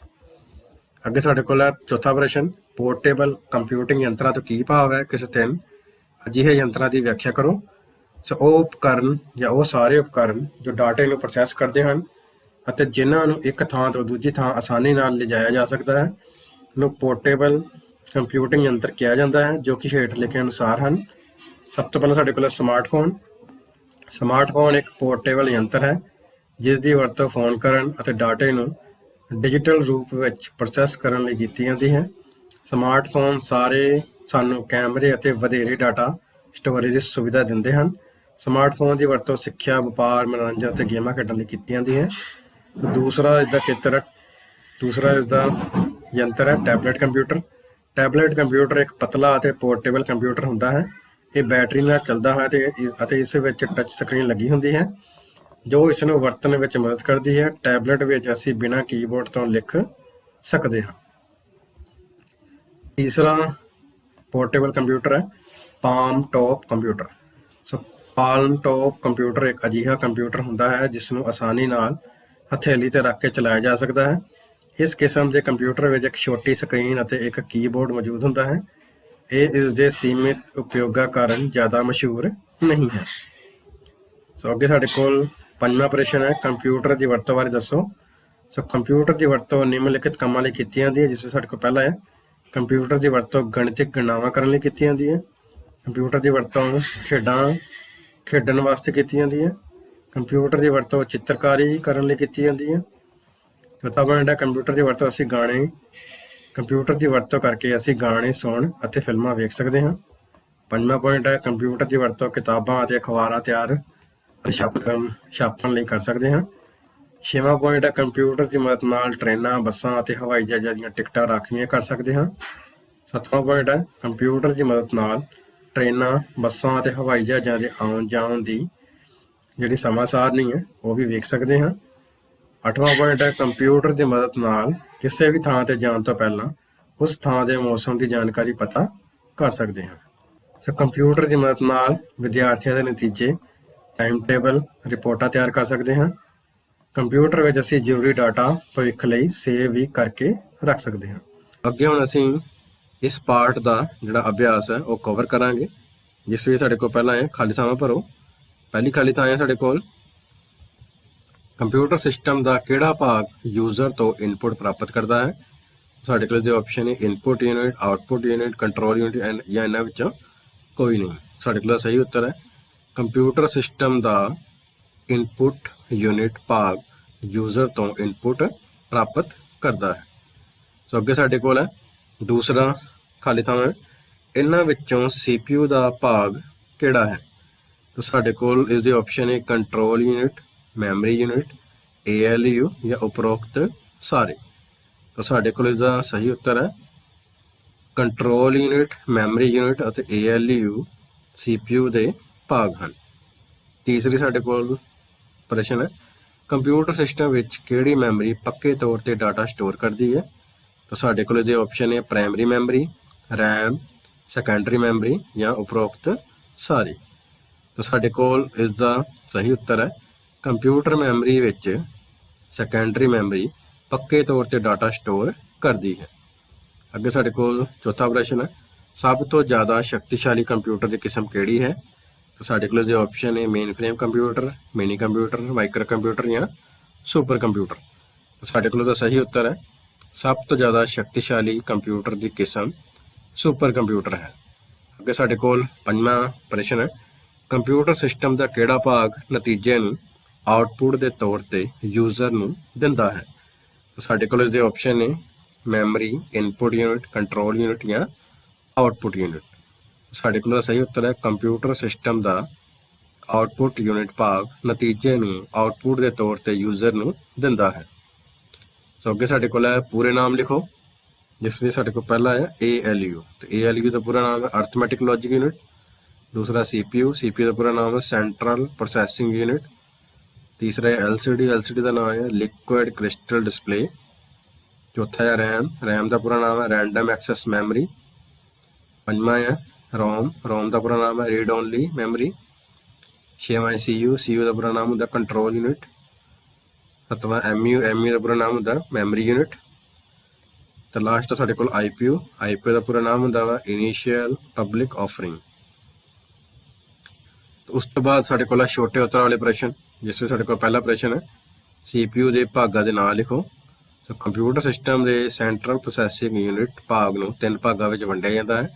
ਅੱਗੇ ਸਾਡੇ ਕੋਲ ਹੈ ਚੌਥਾ ਪ੍ਰਸ਼ਨ ਪੋਰਟੇਬਲ ਕੰਪਿਊਟਿੰਗ ਯੰਤਰਾਂ ਤੋਂ ਕੀ ਭਾਵ ਹੈ। ਕਿਸੇ ਤਿੰਨ ਅਜਿਹੇ ਯੰਤਰਾਂ ਦੀ ਵਿਆਖਿਆ ਕਰੋ। ਸੋ ਉਹ ਉਪਕਰਨ ਜਾਂ ਉਹ ਸਾਰੇ ਉਪਕਰਨ ਜੋ ਡਾਟੇ ਨੂੰ ਪ੍ਰੋਸੈਸ ਕਰਦੇ ਹਨ ਅਤੇ ਜਿਨ੍ਹਾਂ ਨੂੰ ਇੱਕ ਥਾਂ ਤੋਂ ਦੂਜੀ ਥਾਂ ਆਸਾਨੀ ਨਾਲ ਲਿਜਾਇਆ ਜਾ ਸਕਦਾ ਹੈ ਨੂੰ ਪੋਰਟੇਬਲ ਕੰਪਿਊਟਿੰਗ ਯੰਤਰ ਕਿਹਾ ਜਾਂਦਾ ਹੈ, ਜੋ ਕਿ ਹੇਠ ਲਿਖੇ ਅਨੁਸਾਰ ਹਨ। ਸਭ ਤੋਂ ਪਹਿਲਾਂ ਸਾਡੇ ਕੋਲ ਸਮਾਰਟਫੋਨ। ਸਮਾਰਟਫੋਨ ਇੱਕ ਪੋਰਟੇਬਲ ਯੰਤਰ ਹੈ ਜਿਸ ਦੀ ਵਰਤੋਂ ਫੋਨ ਕਰਨ ਅਤੇ ਡਾਟੇ ਨੂੰ ਡਿਜੀਟਲ ਰੂਪ ਵਿੱਚ ਪ੍ਰੋਸੈਸ ਕਰਨ ਲਈ ਕੀਤੀ ਜਾਂਦੀ ਹੈ। ਸਮਾਰਟਫੋਨ ਸਾਨੂੰ ਕੈਮਰੇ ਅਤੇ ਵਧੇਰੇ ਡਾਟਾ ਸਟੋਰੇਜ ਦੀ ਸੁਵਿਧਾ ਦਿੰਦੇ ਹਨ। ਸਮਾਰਟਫੋਨ ਦੀ ਵਰਤੋਂ ਸਿੱਖਿਆ, ਵਪਾਰ, ਮਨੋਰੰਜਨ ਅਤੇ ਗੇਮਾਂ ਖੇਡਣ ਲਈ ਕੀਤੀ ਜਾਂਦੀ ਹੈ। ਦੂਸਰਾ ਇਸ ਦਾ ਯੰਤਰ ਹੈ ਟੈਬਲੇਟ ਕੰਪਿਊਟਰ। ਟੈਬਲੇਟ ਕੰਪਿਊਟਰ ਇੱਕ ਪਤਲਾ ਅਤੇ ਪੋਰਟੇਬਲ ਕੰਪਿਊਟਰ ਹੁੰਦਾ ਹੈ। ਇਹ ਬੈਟਰੀ ਨਾਲ ਚੱਲਦਾ ਹੈ ਅਤੇ ਇਸ ਵਿੱਚ ਟੱਚ ਸਕਰੀਨ ਲੱਗੀ ਹੁੰਦੀ ਹੈ ਜੋ ਇਸ ਨੂੰ ਵਰਤਣ ਵਿੱਚ ਮਦਦ ਕਰਦੀ ਹੈ। ਟੈਬਲੇਟ ਵਿੱਚ ਅਸੀਂ ਬਿਨਾਂ ਕੀਬੋਰਡ ਤੋਂ ਲਿਖ ਸਕਦੇ ਹਾਂ। ਤੀਸਰਾ ਪੋਰਟੇਬਲ ਕੰਪਿਊਟਰ ਹੈ ਪਾਮ ਟੌਪ ਕੰਪਿਊਟਰ। ਸੋ ਪਾਮ ਟੌਪ ਕੰਪਿਊਟਰ ਇੱਕ ਅਜਿਹਾ ਕੰਪਿਊਟਰ ਹੁੰਦਾ ਹੈ ਜਿਸ ਨੂੰ ਆਸਾਨੀ ਨਾਲ ਹਥੇਲੀ 'ਤੇ ਰੱਖ ਕੇ ਚਲਾਇਆ ਜਾ ਸਕਦਾ ਹੈ। ਇਸ ਕਿਸਮ ਦੇ ਕੰਪਿਊਟਰ ਵਿੱਚ ਇੱਕ ਛੋਟੀ ਸਕਰੀਨ ਅਤੇ ਇੱਕ ਕੀਬੋਰਡ ਮੌਜੂਦ ਹੁੰਦਾ ਹੈ। ਇਹ ਇਸ ਦੇ ਸੀਮਿਤ ਉਪਯੋਗਾਂ ਕਾਰਨ ਜ਼ਿਆਦਾ ਮਸ਼ਹੂਰ ਨਹੀਂ ਹੈ। ਸੋ ਅੱਗੇ ਸਾਡੇ ਕੋਲ ਪੰਜਵਾਂ ਪ੍ਰਸ਼ਨ ਹੈ, ਕੰਪਿਊਟਰ ਦੀ ਵਰਤੋਂ ਬਾਰੇ ਦੱਸੋ। ਸੋ ਕੰਪਿਊਟਰ ਦੀ ਵਰਤੋਂ ਨਿਮਨਲਿਖਿਤ ਕੰਮਾਂ ਲਈ ਕੀਤੀ ਜਾਂਦੀ ਹੈ, ਜਿਸ ਵਿੱਚ ਸਾਡੇ ਕੋਲ ਪਹਿਲਾ ਹੈ ਕੰਪਿਊਟਰ ਦੀ ਵਰਤੋਂ ਗਣਿਤਕ ਗਣਨਾਵਾਂ ਕਰਨ ਲਈ ਕੀਤੀ ਜਾਂਦੀ ਹੈ। ਕੰਪਿਊਟਰ ਦੀ ਵਰਤੋਂ ਖੇਡਣ ਵਾਸਤੇ ਕੀਤੀ ਜਾਂਦੀ ਹੈ। ਕੰਪਿਊਟਰ ਦੀ ਵਰਤੋਂ ਚਿੱਤਰਕਾਰੀ ਕਰਨ ਲਈ ਕੀਤੀ ਜਾਂਦੀ ਹੈ। ਚੌਥਾ ਪੁਆਇੰਟ ਹੈ, ਕੰਪਿਊਟਰ ਦੀ ਵਰਤੋਂ ਕੰਪਿਊਟਰ ਦੀ ਵਰਤੋਂ ਕਰਕੇ ਅਸੀਂ ਗਾਣੇ ਸੁਣ ਅਤੇ ਫਿਲਮਾਂ ਵੇਖ ਸਕਦੇ ਹਾਂ। ਪੰਜਵਾਂ ਪੁਆਇੰਟ ਹੈ, ਕੰਪਿਊਟਰ ਦੀ ਵਰਤੋਂ ਕਿਤਾਬਾਂ ਅਤੇ ਅਖਬਾਰਾਂ ਤਿਆਰ ਅਤੇ ਛਾਪਣ ਲਈ ਕਰ ਸਕਦੇ ਹਾਂ। ਛੇਵਾਂ ਪੁਆਇੰਟ ਹੈ, ਕੰਪਿਊਟਰ ਦੀ ਮਦਦ ਨਾਲ ਟ੍ਰੇਨਾਂ, ਬੱਸਾਂ ਅਤੇ ਹਵਾਈ ਜਹਾਜ਼ਾਂ ਦੀਆਂ ਟਿਕਟਾਂ ਰਾਖਵੀਆਂ ਕਰ ਸਕਦੇ ਹਾਂ। ਸੱਤਵਾਂ ਪੁਆਇੰਟ ਹੈ, ਕੰਪਿਊਟਰ ਦੀ ਮਦਦ ਨਾਲ ਟ੍ਰੇਨਾਂ, ਬੱਸਾਂ ਅਤੇ ਹਵਾਈ ਜਹਾਜ਼ਾਂ ਦੇ ਆਉਣ ਜਾਣ ਦੀ ਜਿਹੜੀ ਸਮਾਂ ਸਾਰਣੀ ਹੈ ਉਹ ਵੀ ਵੇਖ ਸਕਦੇ ਹਾਂ। ਅੱਠਵਾਂ ਪੁਆਇੰਟ ਹੈ, ਕੰਪਿਊਟਰ ਦੀ ਮਦਦ ਨਾਲ ਕਿਸੇ ਵੀ ਥਾਂ ਤੇ ਜਾਣ ਤੋਂ ਪਹਿਲਾਂ ਉਸ ਥਾਂ ਦੇ ਮੌਸਮ ਦੀ ਜਾਣਕਾਰੀ ਪਤਾ ਕਰ ਸਕਦੇ ਹਾਂ। ਸੋ ਕੰਪਿਊਟਰ ਦੀ ਮਦਦ ਨਾਲ ਵਿਦਿਆਰਥੀਆਂ ਦੇ ਨਤੀਜੇ, ਟਾਈਮ ਟੇਬਲ, ਰਿਪੋਰਟਾਂ ਤਿਆਰ ਕਰ ਸਕਦੇ ਹਾਂ। ਕੰਪਿਊਟਰ ਵਿੱਚ ਅਸੀਂ ਜ਼ਰੂਰੀ ਡਾਟਾ ਭਵਿੱਖ ਲਈ ਸੇਵ ਵੀ ਕਰਕੇ ਰੱਖ ਸਕਦੇ ਹਾਂ। ਅੱਗੇ ਹੁਣ ਅਸੀਂ ਇਸ ਪਾਰਟ ਦਾ ਜਿਹੜਾ ਅਭਿਆਸ ਹੈ ਉਹ ਕਵਰ ਕਰਾਂਗੇ, ਜਿਸ ਵਿੱਚ ਸਾਡੇ ਕੋਲ ਪਹਿਲਾਂ ਹੈ ਖਾਲੀ ਥਾਵਾਂ ਭਰੋ। ਪਹਿਲੀ ਖਾਲੀ ਥਾਂ ਹੈ ਸਾਡੇ ਕੋਲ ਕੰਪਿਊਟਰ ਸਿਸਟਮ ਦਾ ਕਿਹੜਾ ਭਾਗ ਯੂਜ਼ਰ ਤੋਂ ਇਨਪੁਟ ਪ੍ਰਾਪਤ ਕਰਦਾ ਹੈ। ਸਾਡੇ ਕੋਲ ਦੇ ਆਪਸ਼ਨ ਹੈ input unit, output unit, control unit ਜਾਂ ਇਹਨਾਂ ਵਿੱਚੋਂ ਕੋਈ ਨਹੀਂ। ਸਾਡੇ ਕੋਲ ਸਹੀ ਉੱਤਰ ਹੈ ਕੰਪਿਊਟਰ ਸਿਸਟਮ ਦਾ ਇਨਪੁਟ ਯੂਨਿਟ ਭਾਗ ਯੂਜ਼ਰ ਤੋਂ ਇਨਪੁਟ ਪ੍ਰਾਪਤ ਕਰਦਾ ਹੈ। ਸੋ ਅੱਗੇ ਸਾਡੇ ਕੋਲ ਹੈ ਦੂਸਰਾ ਖਾਲੀ ਥਾਂ ਹੈ, ਇਹਨਾਂ ਵਿੱਚੋਂ CPU ਦਾ ਭਾਗ ਕਿਹੜਾ ਹੈ। ਤਾਂ ਸਾਡੇ ਕੋਲ ਇਸ ਦੇ ਆਪਸ਼ਨ ਹੈ control unit, memory unit, ALU ਜਾਂ ਉਪਰੋਕਤ ਸਾਰੇ। ਤਾਂ ਸਾਡੇ ਕੋਲ ਇਸ ਦਾ ਸਹੀ ਉੱਤਰ ਹੈ ਕੰਟਰੋਲ ਯੂਨਿਟ, ਮੈਮਰੀ ਯੂਨਿਟ ਅਤੇ ALU CPU ਦੇ ਭਾਗ ਹਨ। ਤੀਸਰੀ ਸਾਡੇ ਕੋਲ ਪ੍ਰਸ਼ਨ ਹੈ, ਕੰਪਿਊਟਰ ਸਿਸਟਮ ਵਿੱਚ ਕਿਹੜੀ ਮੈਮਰੀ ਪੱਕੇ ਤੌਰ ਤੇ ਡਾਟਾ ਸਟੋਰ ਕਰਦੀ ਹੈ। ਤਾਂ ਸਾਡੇ ਕੋਲ ਇਹਦੇ ਆਪਸ਼ਨ ਹੈ primary memory, RAM, secondary memory ਜਾਂ ਉਪਰੋਕਤ ਸਾਰੀ। ਤਾਂ ਸਾਡੇ ਕੋਲ ਇਸ ਦਾ ਸਹੀ ਉੱਤਰ ਹੈ ਕੰਪਿਊਟਰ ਮੈਮਰੀ ਵਿੱਚ ਸੈਕੰਡਰੀ ਮੈਮਰੀ ਪੱਕੇ ਤੌਰ ਤੇ ਡਾਟਾ ਸਟੋਰ ਕਰਦੀ ਹੈ। ਅੱਗੇ ਸਾਡੇ ਕੋਲ ਚੌਥਾ ਪ੍ਰਸ਼ਨ ਹੈ, ਸਭ ਤੋਂ ਜ਼ਿਆਦਾ ਸ਼ਕਤੀਸ਼ਾਲੀ ਕੰਪਿਊਟਰ ਦੀ ਕਿਸਮ ਕਿਹੜੀ ਹੈ। ਤਾਂ ਸਾਡੇ ਕੋਲ ਇਹਦੇ ਆਪਸ਼ਨ ਹੈ main frame computer, mini computer, micro computer ਜਾਂ ਸੁਪਰ ਕੰਪਿਊਟਰ। ਤਾਂ ਸਾਡੇ ਕੋਲ ਦਾ ਸਹੀ ਉੱਤਰ ਹੈ ਸਭ ਤੋਂ ਜ਼ਿਆਦਾ ਸ਼ਕਤੀਸ਼ਾਲੀ ਕੰਪਿਊਟਰ ਦੀ ਕਿਸਮ ਸੁਪਰ ਕੰਪਿਊਟਰ ਹੈ। ਅੱਗੇ ਸਾਡੇ ਕੋਲ ਪੰਜਵਾਂ ਪ੍ਰਸ਼ਨ ਹੈ, ਕੰਪਿਊਟਰ ਸਿਸਟਮ ਦਾ ਕਿਹੜਾ ਭਾਗ ਨਤੀਜੇ ਨੂੰ ਆਊਟਪੁੱਟ ਦੇ ਤੌਰ ਤੇ ਯੂਜ਼ਰ ਨੂੰ ਦਿੰਦਾ ਹੈ। ਤਾਂ ਸਾਡੇ ਕੋਲ ਇਸ ਦੇ ਆਪਸ਼ਨ ਨੇ memory, input unit, control unit ਜਾਂ ਆਊਟਪੁੱਟ ਯੂਨਿਟ। ਸਾਡੇ ਕੋਲ ਸਹੀ ਉੱਤਰ ਹੈ ਕੰਪਿਊਟਰ ਸਿਸਟਮ ਦਾ ਆਊਟਪੁੱਟ ਯੂਨਿਟ ਭਾਗ ਨਤੀਜੇ ਨੂੰ ਆਊਟਪੁੱਟ ਦੇ ਤੌਰ ਤੇ ਯੂਜ਼ਰ ਨੂੰ ਦਿੰਦਾ ਹੈ। ਸੋ ਅੱਗੇ ਸਾਡੇ ਕੋਲ ਹੈ ਪੂਰੇ ਨਾਮ ਲਿਖੋ, ਜਿਸ ਵਿੱਚ ਸਾਡੇ ਕੋਲ ਪਹਿਲਾ ਹੈ ALU। ਤੇ ALU ਦਾ ਪੂਰਾ ਨਾਮ ਹੈ ਅਰਥਮੈਟਿਕ ਲੌਜਿਕ ਯੂਨਿਟ। ਦੂਸਰਾ CPU ਦਾ ਪੂਰਾ ਨਾਮ ਹੈ ਸੈਂਟਰਲ ਪ੍ਰੋਸੈਸਿੰਗ ਯੂਨਿਟ। ਤੀਸਰਾ ਹੈ LCD ਦਾ ਨਾਮ ਹੈ ਲਿਕੁਇਡ ਕ੍ਰਿਸਟਲ ਡਿਸਪਲੇ। ਚੌਥਾ ਹੈ RAM ਦਾ ਪੂਰਾ ਨਾਮ ਹੈ ਰੈਂਡਮ ਐਕਸੈਸ ਮੈਮਰੀ। ਪੰਜਵਾਂ ਹੈ ROM ਦਾ ਪੂਰਾ ਨਾਮ ਹੈ ਰੀਡ ਓਨਲੀ ਮੈਮਰੀ। ਛੇਵਾਂ ਹੈ CU ਦਾ ਪੂਰਾ ਨਾਮ ਹੁੰਦਾ ਕੰਟਰੋਲ ਯੂਨਿਟ। ਸੱਤਵਾਂ MU ਦਾ ਪੂਰਾ ਨਾਮ ਹੁੰਦਾ ਮੈਮਰੀ ਯੂਨਿਟ। ਤੇ ਲਾਸਟ ਸਾਡੇ ਕੋਲ IPU ਦਾ ਪੂਰਾ ਨਾਮ ਹੁੰਦਾ ਵਾ ਇਨੀਸ਼ੀਅਲ ਪਬਲਿਕ ਆਫਰਿੰਗ। ਉਸ ਤੋਂ ਬਾਅਦ ਸਾਡੇ ਕੋਲ ਛੋਟੇ ਉੱਤਰ ਵਾਲੇ ਪ੍ਰਸ਼ਨ, ਜਿਸ ਵਿੱਚ ਸਾਡੇ ਕੋਲ ਪਹਿਲਾ ਪ੍ਰਸ਼ਨ ਹੈ CPU ਦੇ ਭਾਗਾਂ ਦੇ ਨਾਂ ਲਿਖੋ। ਸੋ ਕੰਪਿਊਟਰ ਸਿਸਟਮ ਦੇ ਸੈਂਟਰਲ ਪ੍ਰੋਸੈਸਿੰਗ ਯੂਨਿਟ ਭਾਗ ਨੂੰ 3 ਭਾਗਾਂ ਵਿੱਚ ਵੰਡਿਆ ਜਾਂਦਾ ਹੈ,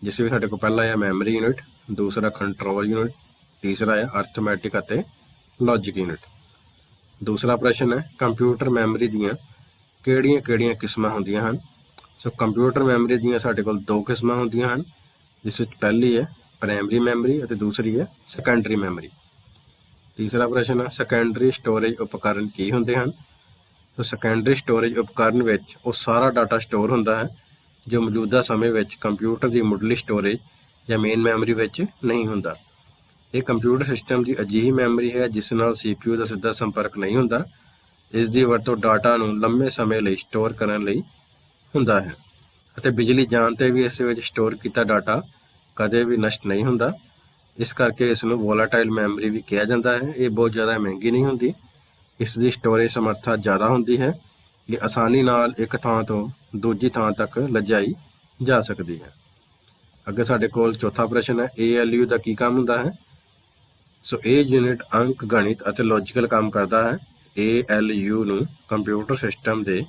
ਜਿਸ ਵਿੱਚ ਸਾਡੇ ਕੋਲ ਪਹਿਲਾ ਹੈ ਮੈਮਰੀ ਯੂਨਿਟ, ਦੂਸਰਾ ਕੰਟਰੋਲ ਯੂਨਿਟ, ਤੀਸਰਾ ਹੈ ਅਰਥਮੈਟਿਕ ਅਤੇ ਲੌਜਿਕ ਯੂਨਿਟ। ਦੂਸਰਾ ਪ੍ਰਸ਼ਨ ਹੈ ਕੰਪਿਊਟਰ ਮੈਮਰੀ ਦੀਆਂ ਕਿਹੜੀਆਂ ਕਿਸਮਾਂ ਹੁੰਦੀਆਂ ਹਨ। ਸੋ ਕੰਪਿਊਟਰ ਮੈਮਰੀ ਦੀਆਂ ਸਾਡੇ ਕੋਲ 2 ਕਿਸਮਾਂ ਹੁੰਦੀਆਂ ਹਨ, ਜਿਸ ਵਿੱਚ ਪਹਿਲੀ ਹੈ ਪ੍ਰਾਇਮਰੀ ਮੈਮਰੀ ਅਤੇ ਦੂਸਰੀ ਹੈ ਸੈਕੰਡਰੀ ਮੈਮਰੀ। ਤੀਸਰਾ ਪ੍ਰਸ਼ਨ ਹੈ ਸੈਕੰਡਰੀ ਸਟੋਰੇਜ ਉਪਕਰਨ ਕੀ ਹੁੰਦੇ ਹਨ। ਸੋ ਸੈਕੰਡਰੀ ਸਟੋਰੇਜ ਉਪਕਰਨ ਵਿੱਚ ਉਹ ਸਾਰਾ ਡਾਟਾ ਸਟੋਰ ਹੁੰਦਾ ਹੈ ਜੋ ਮੌਜੂਦਾ ਸਮੇਂ ਵਿੱਚ ਕੰਪਿਊਟਰ ਦੀ ਮੁੱਢਲੀ ਸਟੋਰੇਜ ਜਾਂ ਮੇਨ ਮੈਮਰੀ ਵਿੱਚ ਨਹੀਂ ਹੁੰਦਾ। ਇਹ ਕੰਪਿਊਟਰ ਸਿਸਟਮ ਦੀ ਅਜਿਹੀ ਮੈਮਰੀ ਹੈ ਜਿਸ ਨਾਲ CPU ਦਾ ਸਿੱਧਾ ਸੰਪਰਕ ਨਹੀਂ ਹੁੰਦਾ। ਇਸ ਦੀ ਵਰਤੋਂ ਡਾਟਾ ਨੂੰ ਲੰਮੇ ਸਮੇਂ ਲਈ ਸਟੋਰ ਕਰਨ ਲਈ ਹੁੰਦਾ ਹੈ ਅਤੇ ਬਿਜਲੀ ਜਾਣ 'ਤੇ ਵੀ ਇਸ ਵਿੱਚ ਸਟੋਰ ਕੀਤਾ ਡਾਟਾ ਕਦੇ ਵੀ ਨਸ਼ਟ ਨਹੀਂ ਹੁੰਦਾ। ਇਸ ਕਰਕੇ ਇਸ ਨੂੰ ਵੋਲਾਟਾਈਲ ਮੈਮਰੀ ਵੀ ਕਿਹਾ ਜਾਂਦਾ ਹੈ। ਇਹ ਬਹੁਤ ਜ਼ਿਆਦਾ ਮਹਿੰਗੀ ਨਹੀਂ ਹੁੰਦੀ, ਇਸ ਦੀ ਸਟੋਰੇਜ ਸਮਰੱਥਾ ਜ਼ਿਆਦਾ ਹੁੰਦੀ ਹੈ। ਇਹ ਆਸਾਨੀ ਨਾਲ ਇੱਕ ਥਾਂ ਤੋਂ ਦੂਜੀ ਥਾਂ ਤੱਕ ਲਿਜਾਈ ਜਾ ਸਕਦੀ ਹੈ। ਅੱਗੇ ਸਾਡੇ ਕੋਲ ਚੌਥਾ ਪ੍ਰਸ਼ਨ ਹੈ, ALU ਦਾ ਕੀ ਕੰਮ ਹੁੰਦਾ ਹੈ? ਸੋ ਇਹ ਯੂਨਿਟ ਅੰਕ ਗਣਿਤ ਅਤੇ ਲੌਜੀਕਲ ਕੰਮ ਕਰਦਾ ਹੈ। ALU ਨੂੰ ਕੰਪਿਊਟਰ ਸਿਸਟਮ ਦੇ